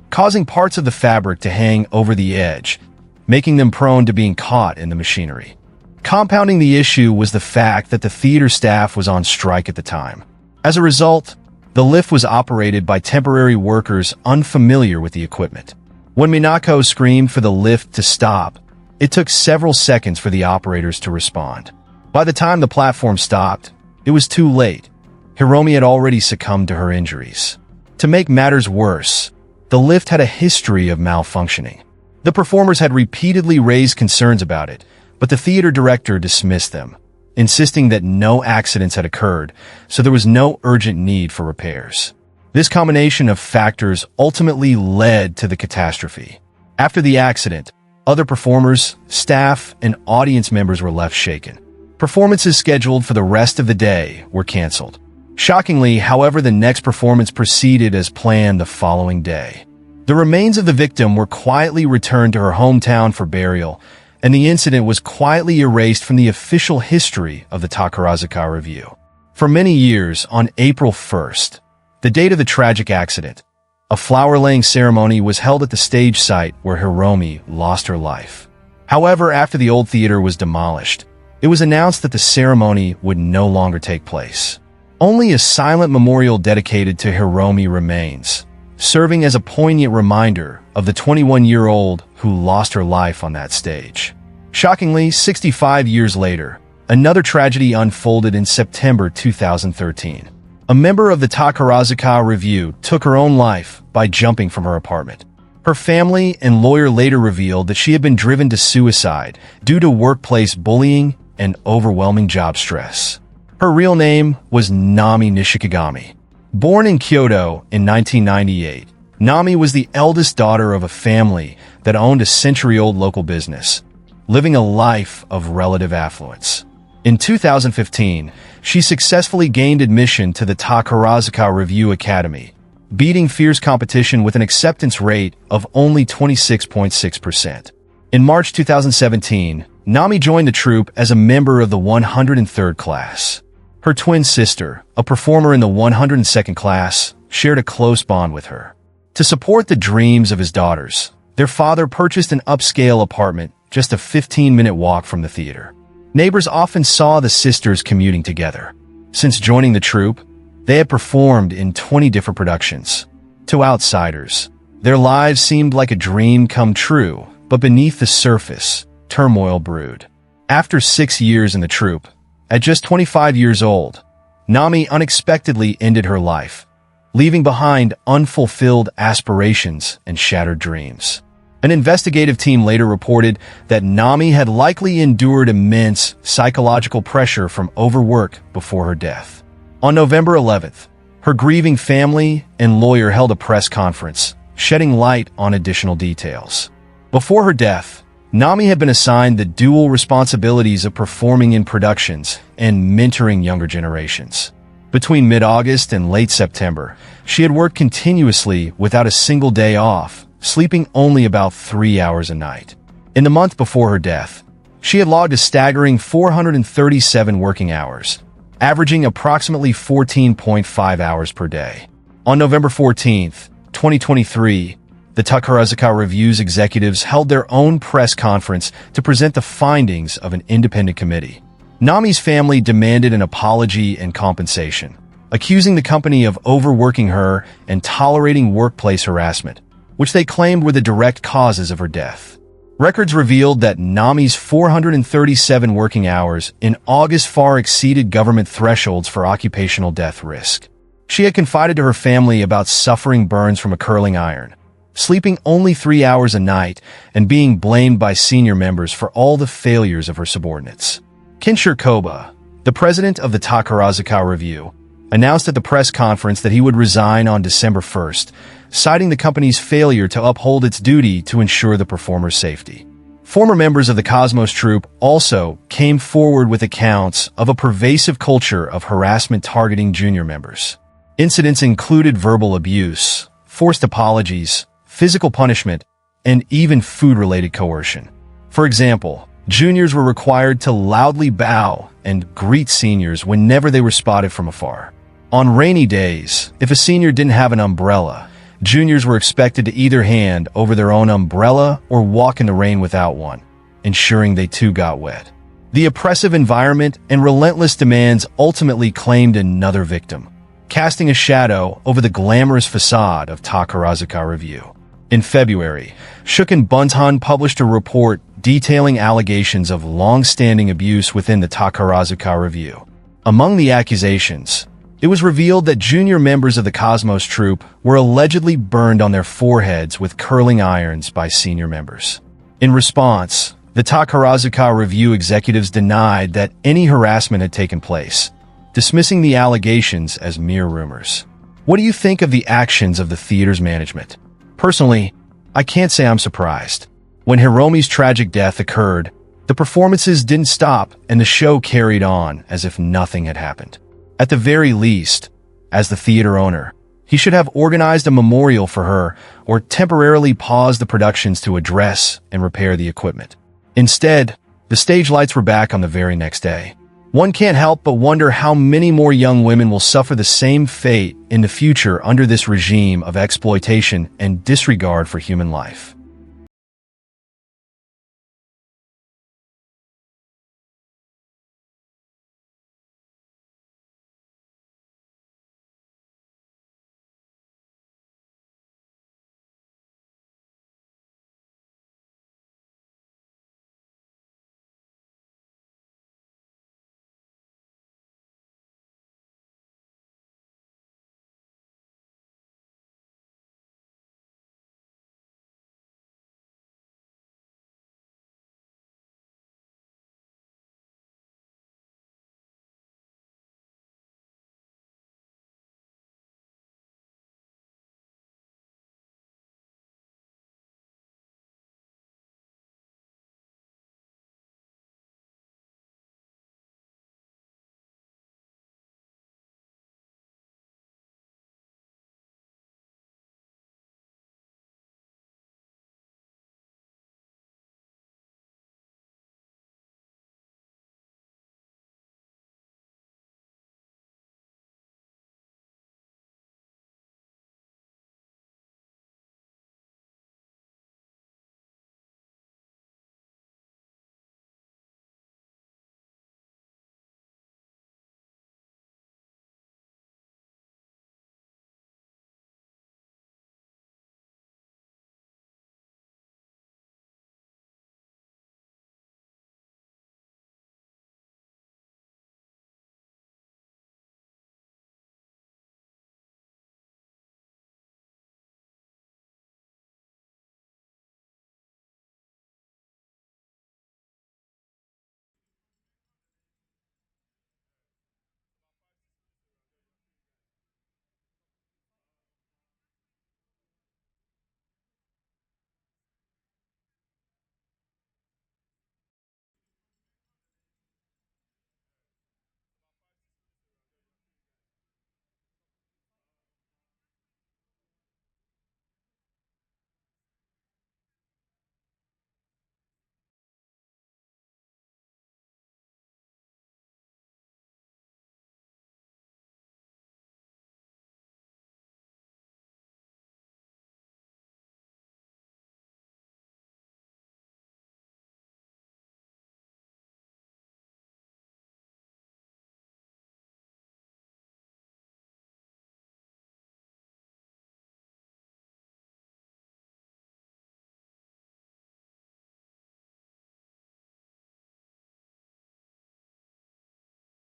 causing parts of the fabric to hang over the edge, making them prone to being caught in the machinery. Compounding the issue was the fact that the theater staff was on strike at the time. As a result, the lift was operated by temporary workers unfamiliar with the equipment. When Minako screamed for the lift to stop, it took several seconds for the operators to respond. By the time the platform stopped, it was too late. Hiromi had already succumbed to her injuries. To make matters worse, the lift had a history of malfunctioning. The performers had repeatedly raised concerns about it, but the theater director dismissed them, insisting that no accidents had occurred, so there was no urgent need for repairs. This combination of factors ultimately led to the catastrophe. After the accident, other performers, staff, and audience members were left shaken. Performances scheduled for the rest of the day were canceled. Shockingly, however, the next performance proceeded as planned the following day. The remains of the victim were quietly returned to her hometown for burial, and the incident was quietly erased from the official history of the Takarazuka Review. For many years, on April 1st, the date of the tragic accident, a flower-laying ceremony was held at the stage site where Hiromi lost her life. However, after the old theater was demolished, it was announced that the ceremony would no longer take place. Only a silent memorial dedicated to Hiromi remains, serving as a poignant reminder of the 21-year-old who lost her life on that stage. Shockingly, 65 years later, another tragedy unfolded in September 2013. A member of the Takarazuka Review took her own life by jumping from her apartment. Her family and lawyer later revealed that she had been driven to suicide due to workplace bullying and overwhelming job stress. Her real name was Nami Nishikigami. Born in Kyoto in 1998, Nami was the eldest daughter of a family that owned a century-old local business, living a life of relative affluence. In 2015, she successfully gained admission to the Takarazuka Review Academy, beating fierce competition with an acceptance rate of only 26.6%. In March 2017, Nami joined the troupe as a member of the 103rd class. Her twin sister, a performer in the 102nd class, shared a close bond with her. To support the dreams of his daughters, their father purchased an upscale apartment just a 15-minute walk from the theater. Neighbors often saw the sisters commuting together. Since joining the troupe, they had performed in 20 different productions. To outsiders, their lives seemed like a dream come true, but beneath the surface, turmoil brewed. After 6 years in the troupe, at just 25 years old, Nami unexpectedly ended her life, leaving behind unfulfilled aspirations and shattered dreams. An investigative team later reported that Nami had likely endured immense psychological pressure from overwork before her death. On November 11th, her grieving family and lawyer held a press conference, shedding light on additional details. Before her death, Nami had been assigned the dual responsibilities of performing in productions and mentoring younger generations. Between mid-August and late September, she had worked continuously without a single day off, sleeping only about 3 hours a night. In the month before her death, she had logged a staggering 437 working hours, averaging approximately 14.5 hours per day. On November 14, 2023, the Takarazuka Review's executives held their own press conference to present the findings of an independent committee. Nami's family demanded an apology and compensation, accusing the company of overworking her and tolerating workplace harassment, which they claimed were the direct causes of her death. Records revealed that Nami's 437 working hours in August far exceeded government thresholds for occupational death risk. She had confided to her family about suffering burns from a curling iron, sleeping only 3 hours a night, and being blamed by senior members for all the failures of her subordinates. Kinshiro Koba, the president of the Takarazuka Review, announced at the press conference that he would resign on December 1st, citing the company's failure to uphold its duty to ensure the performer's safety. Former members of the Cosmos troupe also came forward with accounts of a pervasive culture of harassment targeting junior members. Incidents included verbal abuse, forced apologies, physical punishment, and even food-related coercion. For example, juniors were required to loudly bow and greet seniors whenever they were spotted from afar. On rainy days, if a senior didn't have an umbrella, juniors were expected to either hand over their own umbrella or walk in the rain without one, ensuring they too got wet. The oppressive environment and relentless demands ultimately claimed another victim, casting a shadow over the glamorous facade of Takarazuka Review. In February, Shuken Buntan published a report detailing allegations of long-standing abuse within the Takarazuka Review. Among the accusations, it was revealed that junior members of the Cosmos troupe were allegedly burned on their foreheads with curling irons by senior members. In response, the Takarazuka Review executives denied that any harassment had taken place, dismissing the allegations as mere rumors. What do you think of the actions of the theater's management? Personally, I can't say I'm surprised. When Hiromi's tragic death occurred, the performances didn't stop and the show carried on as if nothing had happened. At the very least, as the theater owner, he should have organized a memorial for her or temporarily paused the productions to address and repair the equipment. Instead, the stage lights were back on the very next day. One can't help but wonder how many more young women will suffer the same fate in the future under this regime of exploitation and disregard for human life.